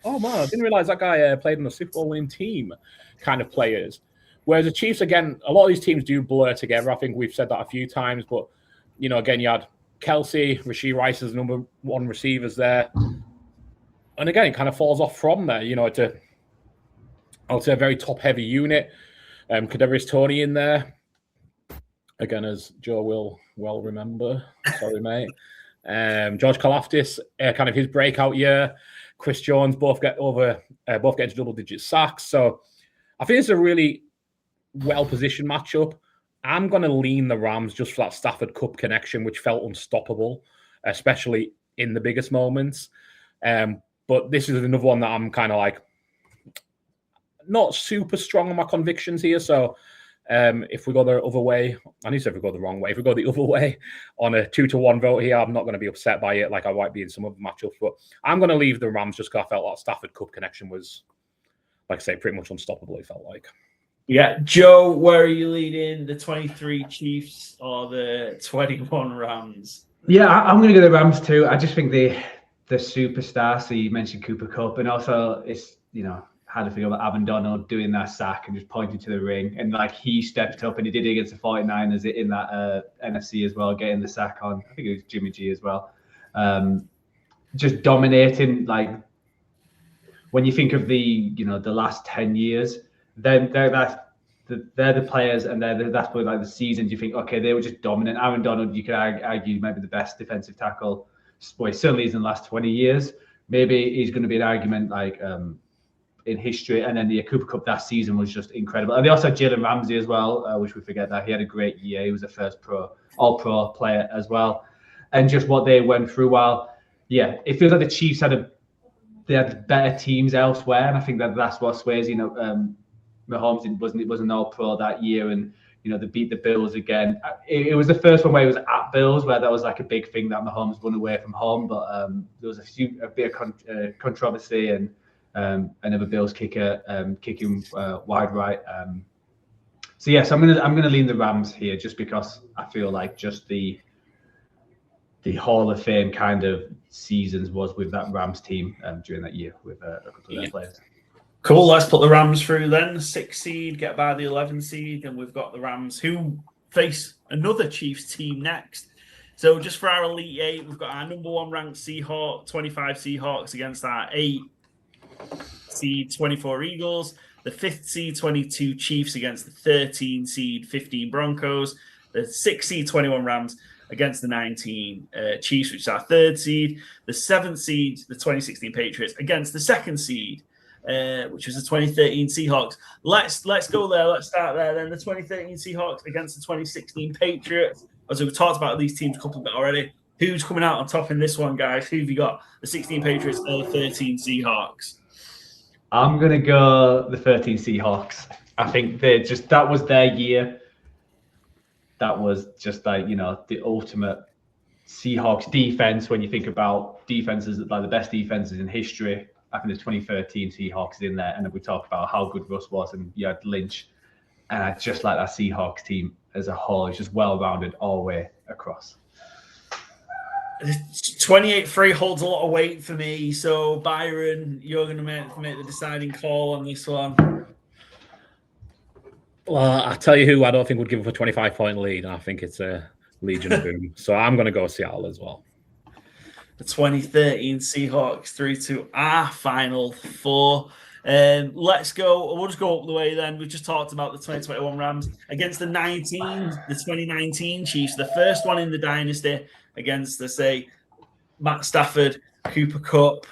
oh man, I didn't realize that guy played in the Super Bowl winning team kind of players. Whereas the Chiefs, again, a lot of these teams do blur together. I think we've said that a few times, but again, you had Kelsey, Rashee Rice as number one receivers there. And again, it kind of falls off from there, I'll say a very top-heavy unit. Kadarius Toney in there. Again, as Joe will well remember. Sorry, mate. George Karlaftis, kind of his breakout year. Chris Jones, both get into double-digit sacks. So I think it's a really well-positioned matchup. I'm going to lean the Rams just for that Stafford Cup connection, which felt unstoppable, especially in the biggest moments. But this is another one that I'm kind of like not super strong on my convictions here. So if we go the other way, I need to say if we go the wrong way. If we go the other way on a 2-1 vote here, I'm not going to be upset by it like I might be in some other matchups. But I'm going to leave the Rams just because I felt like Stafford Cup connection was, like I say, pretty much unstoppable, it felt like. Yeah. Joe, where are you leading? The 23 Chiefs or the 21 Rams? Yeah, I'm going to go the Rams too. I just think the superstar, so you mentioned Cooper Kupp, and also it's, how to feel about Aaron Donald doing that sack and just pointing to the ring. And like he stepped up and he did it against the 49ers in that NFC as well, getting the sack on. I think it was Jimmy G as well. Just dominating. Like when you think of the last 10 years, then they're the players, and that's probably like the seasons you think, okay, they were just dominant. Aaron Donald, you could argue maybe the best defensive tackle. Well, he certainly is in the last 20 years. Maybe he's going to be an argument like in history. And then the Cooper Kupp that season was just incredible. And they also had Jalen Ramsey as well, which we forget that he had a great year. He was the first all-pro player as well. And just what they went through. While, yeah, it feels like the Chiefs had better teams elsewhere, and I think that's what sways. Mahomes wasn't all-pro that year, and they beat the Bills again. It was the first one where it was at Bills, where that was like a big thing that Mahomes won away from home. But there was a bit of controversy and another Bills kicker kicking wide right. So yes, I'm gonna lean the Rams here just because I feel like just the Hall of Fame kind of seasons was with that Rams team during that year with a couple of their players. Cool. Let's put the Rams through then. 6 seed, get by the 11 seed, and we've got the Rams who face another Chiefs team next. So just for our Elite 8, we've got our number 1 ranked Seahawks, 25 Seahawks against our 8 seed 24 Eagles, the 5th seed 22 Chiefs against the 13 seed 15 Broncos, the 6th seed 21 Rams against the 19 Chiefs, which is our 3rd seed, the 7th seed the 2016 Patriots against the 2nd seed, which was the 2013 Seahawks. Let's go there. Let's start there. Then the 2013 Seahawks against the 2016 Patriots. As we've talked about these teams a couple bit already. Who's coming out on top in this one, guys? Who have you got? The 16 Patriots or the 13 Seahawks? I'm going to go the 13 Seahawks. I think that was their year. That was just like, the ultimate Seahawks defense. When you think about defenses, like the best defenses in history, I think the 2013 Seahawks is in there. And then we talk about how good Russ was, and you had Lynch. And I just like that Seahawks team as a whole. It's just well-rounded all the way across. 28-3 holds a lot of weight for me. So, Byron, you're going to make the deciding call on this one. Well, I'll tell you who I don't think would give up a 25-point lead. I think it's a Legion of Boom. So I'm going to go Seattle as well. The 2013 Seahawks through to our Final Four. Let's go. We'll just go up the way then. We've just talked about the 2021 Rams against the 2019 Chiefs, the first one in the dynasty against, let's say, Matt Stafford, Cooper Kupp,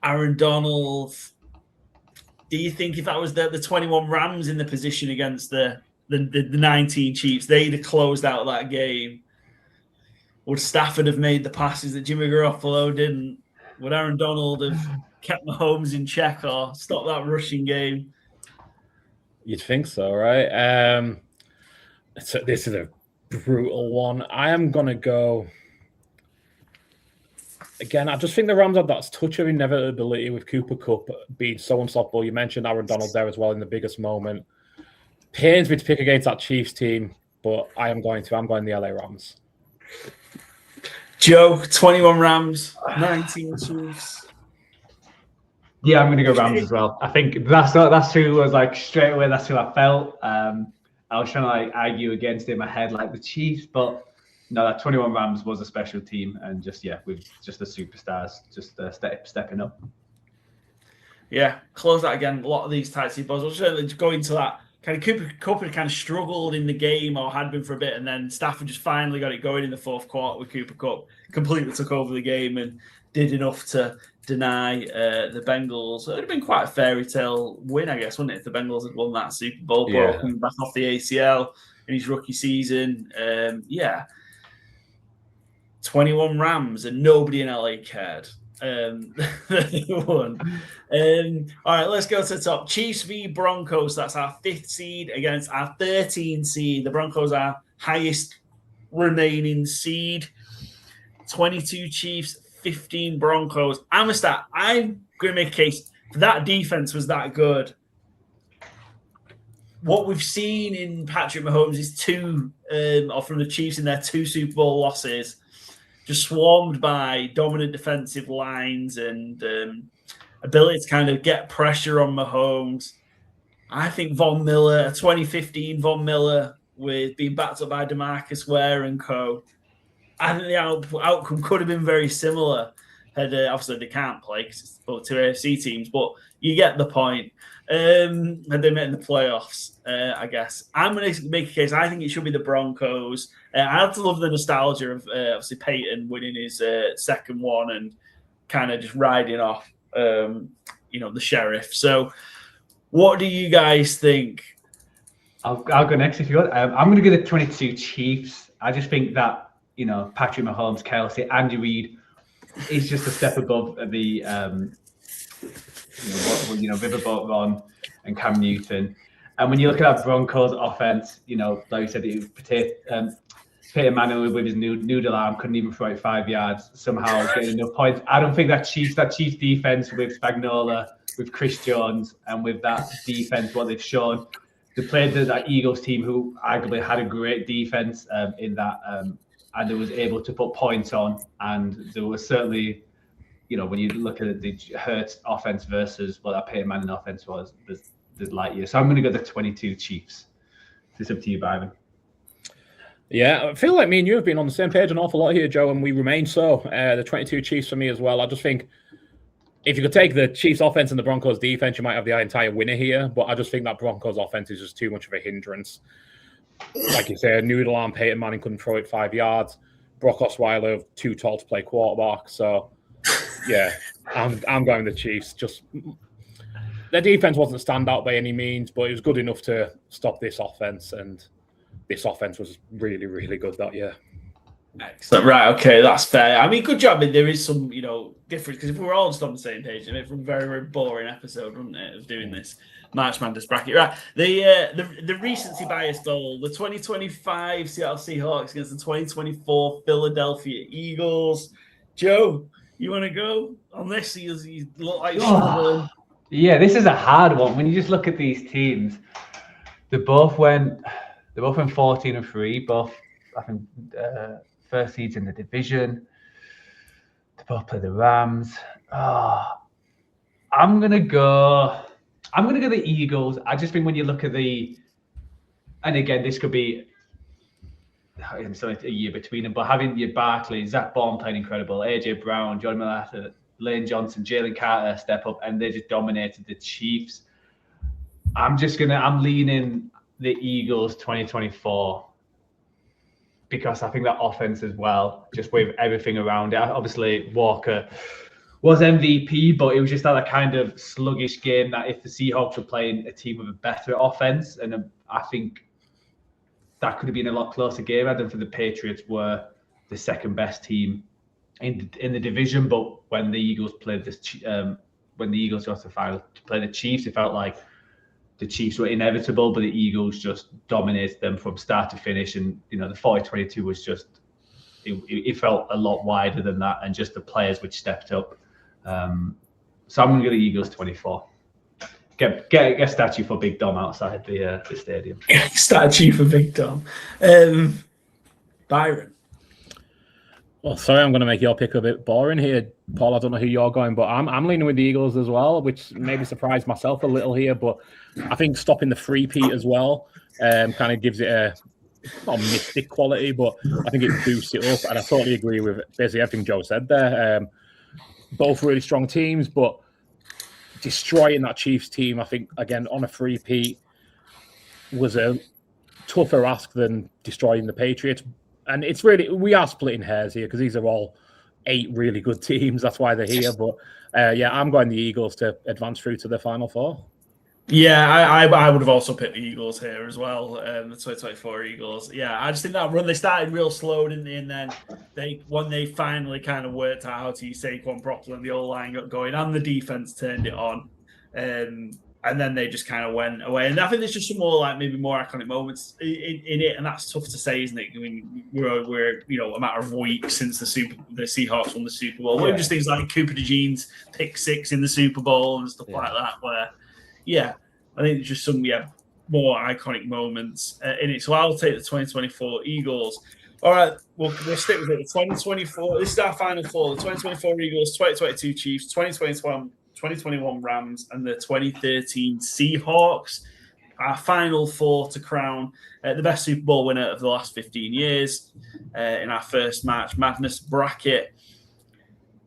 Aaron Donald. Do you think if that was the 21 Rams in the position against the 19 Chiefs, they'd have closed out that game? Would Stafford have made the passes that Jimmy Garoppolo didn't? Would Aaron Donald have kept Mahomes in check or stopped that rushing game? You'd think so, right? So this is a brutal one. I am going to go... Again, I just think the Rams had that touch of inevitability with Cooper Kupp being so unstoppable. You mentioned Aaron Donald there as well in the biggest moment. Pains me to pick against that Chiefs team, but I'm going the LA Rams. Joe, 21 Rams, 19 Chiefs. Yeah, I'm going to go Rams as well. I think that's who was like straight away. That's who I felt. I was trying to like argue against it in my head, like the Chiefs, but no, that 21 Rams was a special team, and just with just the superstars just stepping up. Yeah, close that again. A lot of these types of balls. We'll just go into that. Kind of Cooper kind of struggled in the game, or had been for a bit, and then Stafford just finally got it going in the fourth quarter with Cooper Kupp. Completely took over the game and did enough to deny the Bengals. It would have been quite a fairy tale win, I guess, wouldn't it, if the Bengals had won that Super Bowl, but coming back off the ACL in his rookie season. 21 Rams, and nobody in LA cared. They won. All right, let's go to the top. Chiefs v Broncos. That's our 5th seed against our 13th seed. The Broncos are highest remaining seed. 22 Chiefs, 15 Broncos. I'm going to make a case. That defense was that good. What we've seen in Patrick Mahomes is from the Chiefs in their 2 Super Bowl losses, just swarmed by dominant defensive lines and ability to kind of get pressure on Mahomes. I think Von Miller, 2015 Von Miller, with being backed up by DeMarcus Ware and co. I think the outcome could have been very similar. Obviously, they can't play because it's both 2 AFC teams, but you get the point. Had they met in the playoffs, I guess. I'm going to make a case. I think it should be the Broncos. I have to love the nostalgia of obviously Peyton winning his second one and kind of just riding off, the sheriff. So, what do you guys think? I'll go next if you want. I'm going to go the 22 Chiefs. I just think that Patrick Mahomes, Kelsey, Andy Reid is just a step above the Riverboat Ron and Cam Newton. And when you look at that Broncos offense, like you said, Peyton Manning with his noodle arm couldn't even throw it 5 yards, somehow getting enough points. I don't think that Chiefs defense with Spagnuolo, with Chris Jones, and with that defense, what they've shown, they played that Eagles team who arguably had a great defense in that, and they was able to put points on. And there was certainly, when you look at the Hurts offense versus what that Peyton Manning offense was, there's light years. So I'm going to go the 22 Chiefs. It's up to you, Byron. Yeah, I feel like me and you have been on the same page an awful lot here, Joe, and we remain so. The 22 Chiefs for me as well. I just think if you could take the Chiefs offense and the Broncos defense, you might have the entire winner here. But I just think that Broncos offense is just too much of a hindrance. Like you say, noodle arm Peyton Manning couldn't throw it 5 yards. Brock Osweiler too tall to play quarterback. So, yeah, I'm going with the Chiefs. Just their defense wasn't a standout by any means, but it was good enough to stop this offense, and this offense was really, really good that year. Excellent. Right. Okay. That's fair. I mean, good job. There is some, difference, because if we were all just on the same page, it'd be a very, very boring episode, wouldn't it, of doing this March Madness bracket. Right. The recency bias goal, the 2025 Seattle Seahawks against the 2024 Philadelphia Eagles. Joe, you want to go on this? You look like you're struggling. Yeah, this is a hard one. When you just look at these teams, they both went 14-3. Both, I think, first seeds in the division. They both play the Rams. I'm gonna go the Eagles. I just think when you look at and again, this could be it's only a year between them, but having your Barkley, Zach Baum playing incredible, AJ Brown, John Malata, Lane Johnson, Jalen Carter step up, and they just dominated the Chiefs. I'm leaning the Eagles 2024 because I think that offense as well, just with everything around it. Obviously, Walker was MVP, but it was just that kind of sluggish game that if the Seahawks were playing a team with a better offense, and I think that could have been a lot closer game. I don't think the Patriots were the second best team in the division, but when the Eagles played when the Eagles got to the final to play the Chiefs, it felt like the Chiefs were inevitable, but the Eagles just dominated them from start to finish. And, the 40-22 was just, it felt a lot wider than that, and just the players which stepped up. So I'm going to go the Eagles 24. Get a statue for Big Dom outside the stadium. Statue for Big Dom. Byron. Well, sorry, I'm going to make your pick a bit boring here, Paul. I don't know who you're going, but I'm leaning with the Eagles as well, which maybe surprised myself a little here. But I think stopping the three-peat as well kind of gives it a not a mystic quality, but I think it boosts it up. And I totally agree with basically everything Joe said there. Both really strong teams, but destroying that Chiefs team, I think, again, on a three-peat was a tougher ask than destroying the Patriots. And it's really, we are splitting hairs here because these are all 8 really good teams. That's why they're here. But yeah, I'm going the Eagles to advance through to the Final Four. Yeah, I would have also picked the Eagles here as well. The 2024 Eagles. Yeah, I just think that run, they started real slow, didn't they? And then when they finally kind of worked out how to use Saquon properly and the old line got going and the defense turned it on. And then they just kind of went away. And I think there's just some more maybe more iconic moments in it, and that's tough to say, isn't it? I mean, we're a matter of weeks since the Seahawks won the Super Bowl. Yeah. Just things like Cooper DeJean's pick 6 in the Super Bowl and stuff like that, where I think there's just some more iconic moments in it. So I'll take the 2024 Eagles. All right, we'll stick with it. The 2024. This is our Final Four. The 2024 Eagles, 2022 Chiefs, 2021 Rams, and the 2013 Seahawks. Our Final Four to crown the best Super Bowl winner of the last 15 years in our first March Madness bracket.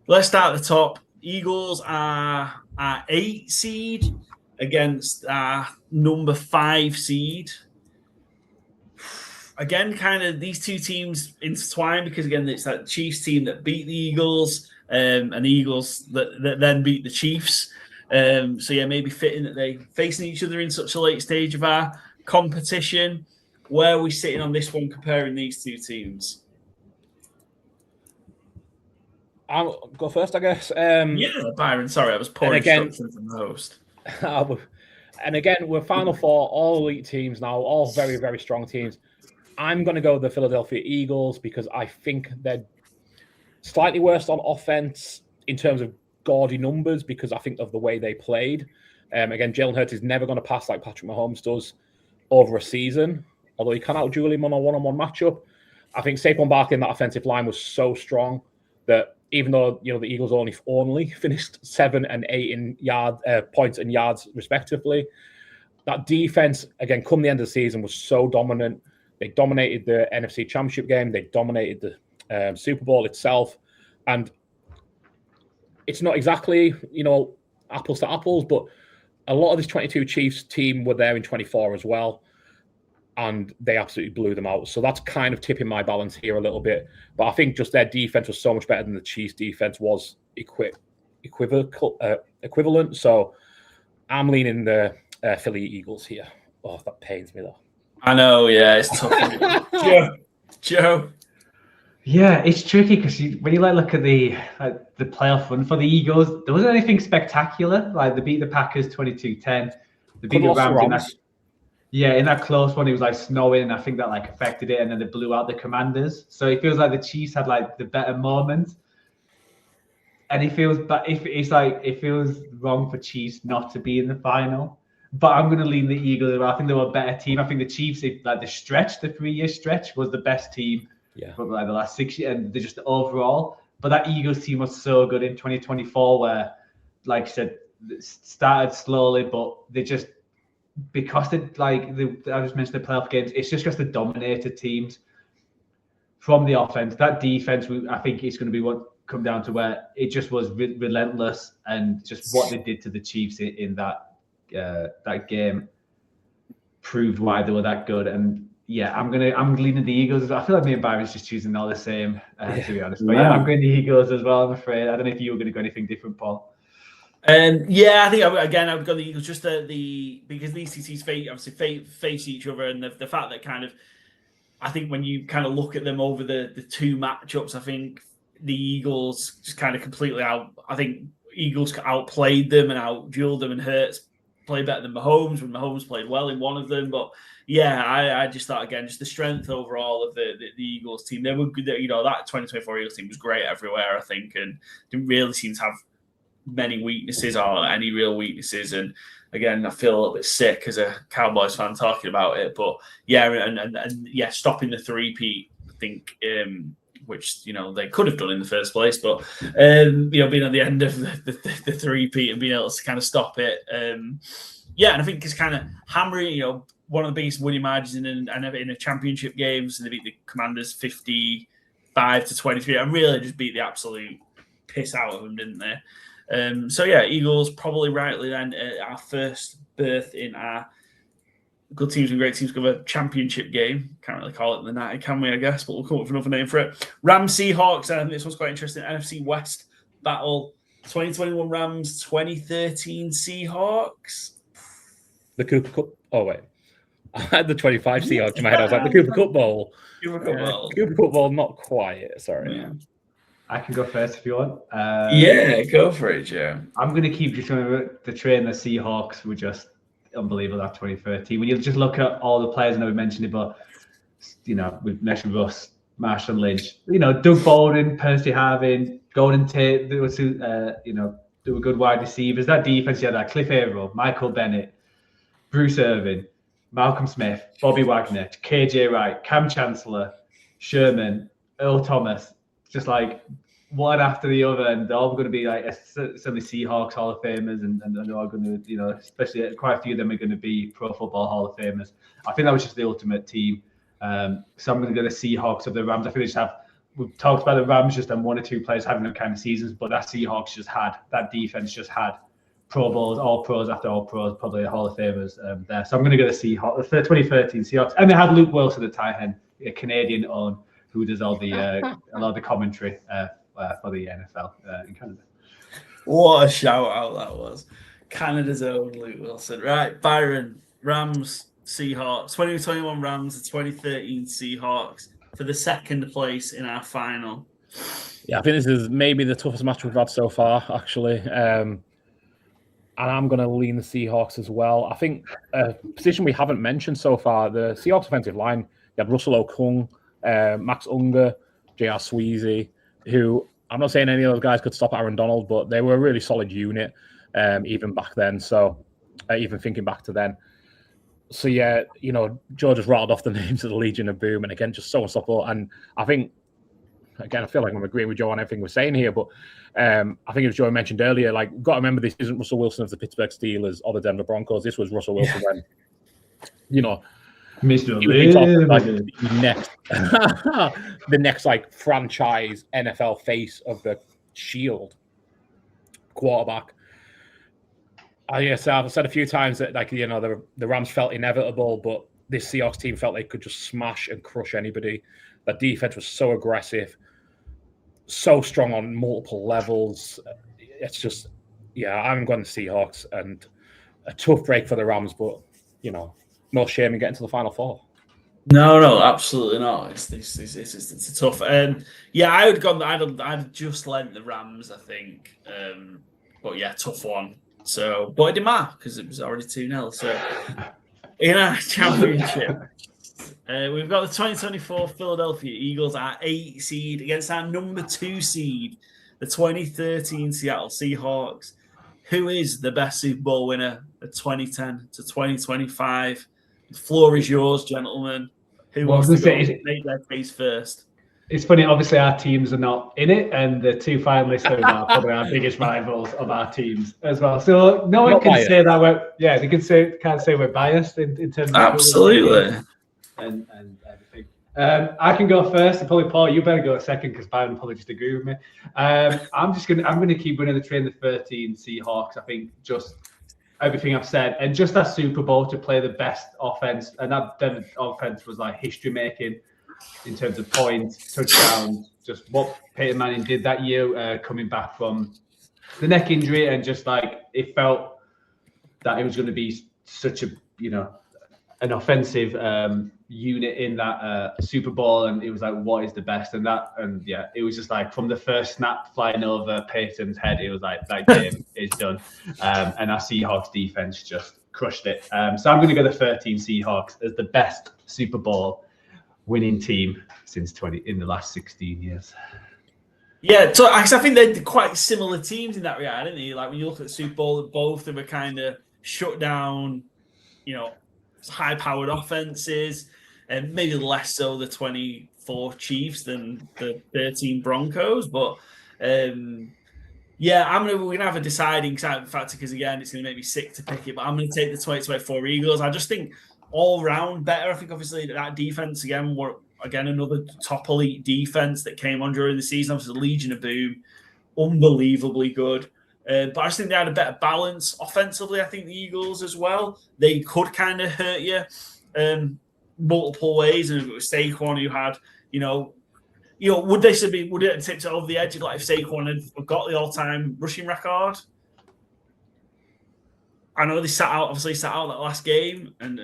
Let's start at the top. Eagles are our 8 seed against our number 5 seed. Again, kind of these two teams intertwine because, again, it's that Chiefs team that beat the Eagles and the Eagles that then beat the Chiefs. So, yeah, maybe fitting that they facing each other in such a late stage of our competition. Where are we sitting on this one comparing these two teams? I'll go first, I guess. Yeah, Byron, sorry, I was pouring instructions from the host. And again, we're Final Four, all elite teams now, all very, very strong teams. I'm going to go with the Philadelphia Eagles because I think they're slightly worse on offense in terms of gaudy numbers because I think of the way they played. Again, Jalen Hurts is never going to pass like Patrick Mahomes does over a season, although he can out-duel him on a one-on-one matchup. I think Saquon Barkley in that offensive line was so strong that even though the Eagles only finished 7 and 8 in points and yards respectively, that defense, again, come the end of the season, was so dominant. They dominated the NFC Championship game. They dominated the Super Bowl itself. And it's not exactly, apples to apples, but a lot of this 22 Chiefs team were there in 24 as well. And they absolutely blew them out. So that's kind of tipping my balance here a little bit. But I think just their defense was so much better than the Chiefs' defense was equivalent. So I'm leaning the Philly Eagles here. Oh, that pains me, though. I know, yeah, it's tough. Joe. Yeah, it's tricky because when you look at the playoff run for the Eagles, there wasn't anything spectacular. Like they beat the Packers 22-10. They beat the Rams. In that close one, it was snowing. I think that affected it, and then they blew out the Commanders. So it feels like the Chiefs had the better moment, and it feels wrong for Chiefs not to be in the final. But I'm going to lean the Eagles. I think they were a better team. I think the Chiefs, the 3-year stretch, was the best team for the last 6 years, and just overall. But that Eagles team was so good in 2024, where, like I said, started slowly, but they just. Because I just mentioned the playoff games, it's just because they dominated teams from the offense. That defense, I think, is going to be what come down to where it just was relentless, and just what they did to the Chiefs in that game proved why they were that good. And I'm leaning the Eagles. I feel like me and Byron's just choosing all the same, to be honest. But I'm going the Eagles as well. I'm afraid. I don't know if you were going to go anything different, Paul. I think I've got the Eagles just because these two teams face each other, and the fact that I think when you kind of look at them over the 2 matchups, I think the Eagles just kind of completely Eagles outplayed them and out-dueled them, and Hurts played better than Mahomes when Mahomes played well in one of them. But I just thought, again, just the strength overall of the Eagles team. They were good. That 2024 Eagles team was great everywhere, I think, and didn't really seem to have many weaknesses or any real weaknesses. And again, I feel a little bit sick as a Cowboys fan talking about it, but stopping the three-peat, I think which they could have done in the first place, but being at the end of the three-peat and being able to kind of stop it, and I think it's kind of hammering. One of the biggest winning margins in a championship game, so they beat the Commanders 55-23, and really just beat the absolute piss out of them, didn't they? Eagles probably rightly then our first berth in our good teams and great teams cover championship game. Can't really call it the night, can we? I guess, but we'll come up with another name for it. Rams Seahawks. I think this one's quite interesting. NFC West battle. 2021 Rams, 2013 Seahawks. The Cooper Cup. Oh wait, I had the 25 Seahawks in my head. I was like the Cooper Cup Bowl. Cooper Cup Bowl. Cooper Cup Bowl, not quite. Sorry. Yeah. I can go first if you want. Go for it, Joe. I'm going to keep just the train. The Seahawks were just unbelievable that 2013. When you just look at all the players, I know we mentioned it, but we've mentioned Russ, Marshall Lynch, Doug Baldwin, Percy Harvin, Golden Tate. There were they were good wide receivers. That defense, you had that Cliff Averill, Michael Bennett, Bruce Irvin, Malcolm Smith, Bobby Wagner, KJ Wright, Cam Chancellor, Sherman, Earl Thomas, just like one after the other, and they're all going to be like certainly Seahawks Hall of Famers, and they're all going to, especially quite a few of them are going to be Pro Football Hall of Famers. I think that was just the ultimate team. So I'm going to go the Seahawks of the Rams. I think they just we've talked about the Rams just on one or two players having them kind of seasons, but that Seahawks that defense just had Pro Bowls, all pros after all pros, probably a Hall of Famers there. So I'm going to go the Seahawks, the 2013 Seahawks, and they had Luke Wilson, the tight end, a Canadian own, who does all the a lot of the commentary for the NFL in Canada. What a shout out that was! Canada's own Luke Wilson. Right, Byron, Rams, Seahawks, 2021 Rams, the 2013 Seahawks for the second place in our final. Yeah, I think this is maybe the toughest match we've had so far, actually. And I'm going to lean the Seahawks as well. I think a position we haven't mentioned so far, the Seahawks offensive line, you had Russell Okung, Max Unger, J.R. Sweezy, who I'm not saying any of those guys could stop Aaron Donald, but they were a really solid unit even back then. So even thinking back to then. So, Joe just rattled off the names of the Legion of Boom. And again, just so unstoppable. And I think, again, I feel like I'm agreeing with Joe on everything we're saying here. But I think as Joe mentioned earlier, like, got to remember this isn't Russell Wilson of the Pittsburgh Steelers or the Denver Broncos. This was Russell Wilson when, Mr. he would be like the next like franchise NFL face of the Shield quarterback. I've said a few times that the Rams felt inevitable, but this Seahawks team felt they could just smash and crush anybody. The defense was so aggressive, so strong on multiple levels. It's just, I'm going to Seahawks, and a tough break for the Rams, but no shame in getting to the Final Four. No, absolutely not. It's a tough. I would go. I'd just lent the Rams, I think. But tough one. So, but it didn't matter because it was already 2-0. So, in our championship, we've got the 2024 Philadelphia Eagles, our 8 seed, against our number 2 seed, the 2013 Seattle Seahawks. Who is the best Super Bowl winner of 2010 to 2025? The floor is yours, gentlemen. Who wants to make their case first? It's funny, obviously our teams are not in it, and the 2 finalists are probably our biggest rivals of our teams as well. So no one can say that they can't say we're biased in terms of absolutely and everything. I can go first, and probably Paul, you better go second because Byron will probably just agree with me. I'm gonna keep running the train the 13 Seahawks. I think just everything I've said, and just that Super Bowl to play the best offense, and that Denver offense was like history making in terms of points, touchdowns, just what Peyton Manning did that year, coming back from the neck injury, and just like it felt that it was going to be such a an offensive unit in that Super Bowl, and it was like, what is the best? And it was just like from the first snap flying over Peyton's head, it was like that game is done, and our Seahawks defense just crushed it. So I'm going to go the 13 Seahawks as the best Super Bowl winning team since in the last 16 years. Yeah, so I think they're quite similar teams in that regard, aren't they? Like when you look at the Super Bowl, both of them are kind of shut down, high-powered offenses. and maybe less so the 24 Chiefs than the 13 Broncos. But yeah, we're gonna have a deciding factor because again, it's gonna make me sick to pick it. But I'm gonna take the 2024 Eagles. I just think all round better. I think obviously that defense again were another top elite defense that came on during the season. Obviously, the Legion of Boom, unbelievably good. But I just think they had a better balance offensively. I think the Eagles as well. They could kind of hurt you multiple ways. And it was Saquon who had, would it have tipped it over the edge like if Saquon had got the all-time rushing record? I know they sat out that last game and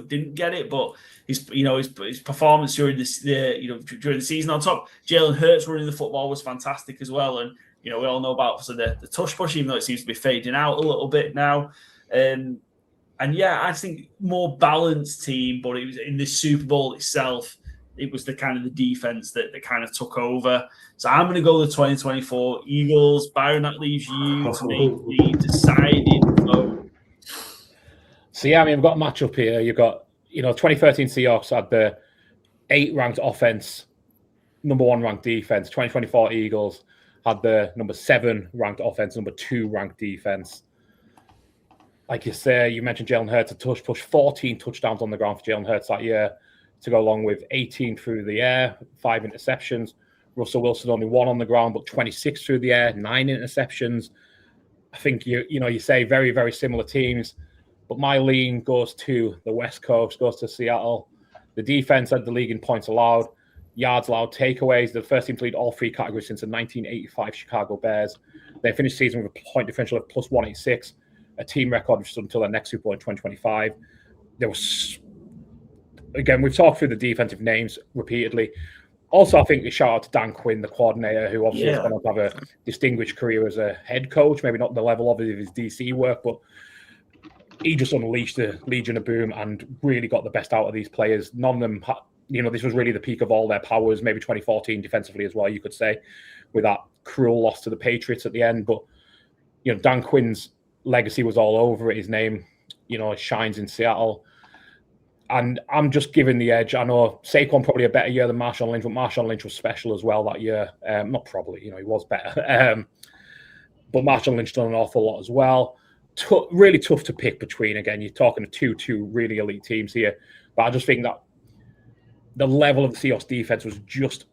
didn't get it, but his performance during during the season on top, Jalen Hurts running the football was fantastic as well. And we all know about the tush push, even though it seems to be fading out a little bit now. And yeah, I think more balanced team, but it was in the Super Bowl itself. It was the kind of the defense that kind of took over. So I'm going to go the 2024 Eagles. Byron, that leaves you to make the deciding vote. So yeah, we've got a matchup here. You've got 2013 Seahawks had the 8th ranked offense, number 1 ranked defense. 2024 Eagles had the number 7 ranked offense, number 2 ranked defense. Like you say, you mentioned Jalen Hurts, a tush push, 14 touchdowns on the ground for Jalen Hurts that year, to go along with 18 through the air, 5 interceptions. Russell Wilson only 1 on the ground, but 26 through the air, 9 interceptions. I think you say very, very similar teams, but my lean goes to the West Coast, goes to Seattle. The defense led the league in points allowed, yards allowed, takeaways. The first team to lead all 3 categories since the 1985 Chicago Bears. They finished the season with a point differential of plus 186, a team record which stood until their next Super Bowl in 2025. There was, again, we've talked through the defensive names repeatedly. Also, I think we shout out to Dan Quinn, the coordinator, who obviously has gone on to have a distinguished career as a head coach, maybe not the level of his DC work, but he just unleashed the Legion of Boom and really got the best out of these players. None of them, this was really the peak of all their powers, maybe 2014 defensively as well, you could say, with that cruel loss to the Patriots at the end. But, Dan Quinn's legacy was all over it. His name, shines in Seattle. And I'm just giving the edge. I know Saquon probably a better year than Marshawn Lynch, but Marshawn Lynch was special as well that year. Not probably, he was better. But Marshawn Lynch done an awful lot as well. Really tough to pick between. Again, you're talking to two really elite teams here. But I just think that the level of the Seahawks defense was just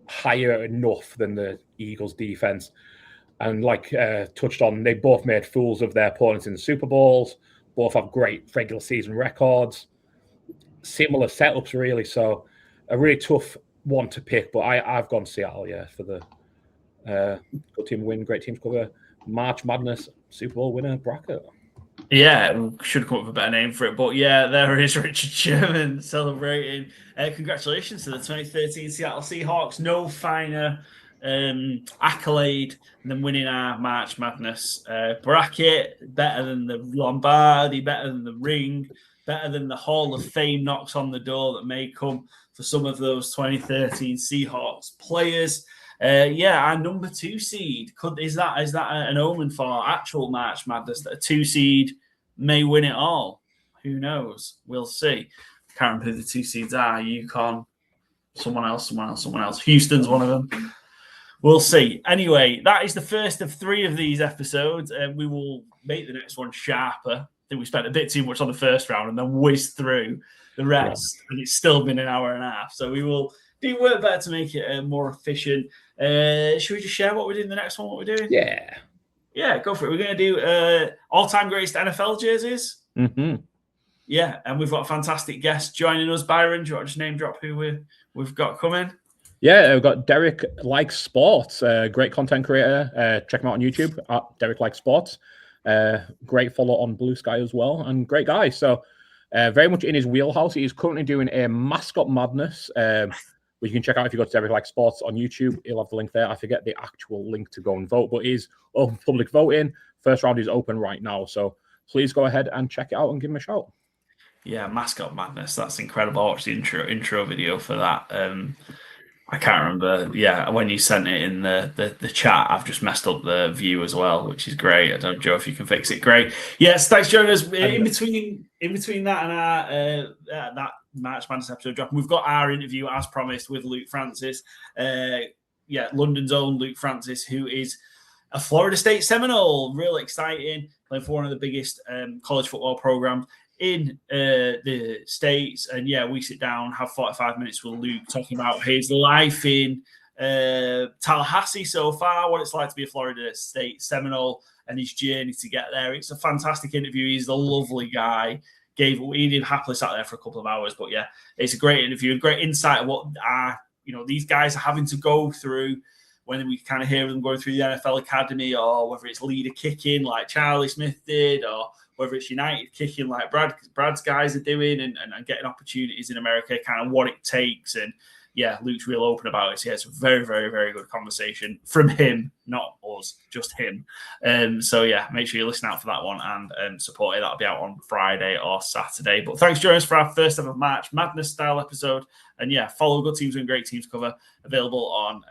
higher enough than the Eagles defense. And like touched on, they both made fools of their opponents in the Super Bowls. Both have great regular season records. Similar setups, really. So a really tough one to pick. But I've gone Seattle, for the good team win, great teams cover, March Madness Super Bowl winner bracket. Yeah, we should come up with a better name for it. But yeah, there is Richard Sherman celebrating. Congratulations to the 2013 Seattle Seahawks. No finer accolade than winning our March Madness bracket. Better than the Lombardi, better than the ring, better than the Hall of Fame knocks on the door that may come for some of those 2013 Seahawks players. Our number 2 seed is that an omen for actual March Madness that a 2 seed may win it all? Who knows? We'll see. Can't remember who the 2 seeds are. UConn, someone else. Houston's one of them. We'll see. Anyway, that is the first of 3 of these episodes. We will make the next one sharper. I think we spent a bit too much on the first round and then whizzed through the rest, and it's still been an hour and a half. So we will do work better to make it more efficient. Should we just share what we're doing the next one, what we're doing? Yeah, go for it. We're going to do all-time greatest NFL jerseys. Mm-hmm. Yeah, and we've got a fantastic guest joining us. Byron, do you want to just name drop who we've got coming? Yeah, we've got Derek Likes Sports, great content creator. Check him out on YouTube at Derek Likes Sports. Great follow on Blue Sky as well, and great guy. So very much in his wheelhouse. He is currently doing a mascot madness, which you can check out if you go to Derek Likes Sports on YouTube. He'll have the link there. I forget the actual link to go and vote, but it is open public voting. First round is open right now, so please go ahead and check it out and give him a shout. Yeah, mascot madness. That's incredible. I watched the intro video for that. I can't remember. Yeah, when you sent it in the chat, I've just messed up the view as well, which is great. I don't know, Joe, if you can fix it. Great. Yes, thanks, Jonas. In between that and our that March Madness episode drop, we've got our interview as promised with Luke Francis. London's own Luke Francis, who is a Florida State Seminole. Real exciting, playing for one of the biggest college football programs in the States. And we sit down, have 45 minutes with Luke talking about his life in Tallahassee so far, what it's like to be a Florida State Seminole, and his journey to get there. It's a fantastic interview. He's a lovely guy. He did happily sat there for a couple of hours, but it's a great interview, a great insight of what these guys are having to go through when we kind of hear them going through the NFL Academy, or whether it's leader kicking like Charlie Smith did, or whether it's United kicking like Brad's guys are doing, and getting opportunities in America, kind of what it takes. And Luke's real open about it. So it's a very, very, very good conversation from him, not us, just him. Make sure you listen out for that one and support it. That'll be out on Friday or Saturday. But thanks, Jonas, for our first ever March Madness style episode. And follow Good Teams and Great Teams cover, available on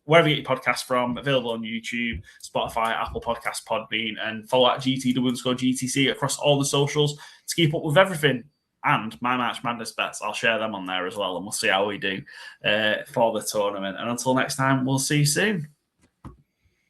wherever you get your podcasts from, available on YouTube, Spotify, Apple Podcasts, Podbean, and follow at GTW_GTC across all the socials to keep up with everything. And my March Madness bets, I'll share them on there as well, and we'll see how we do for the tournament. And until next time, we'll see you soon.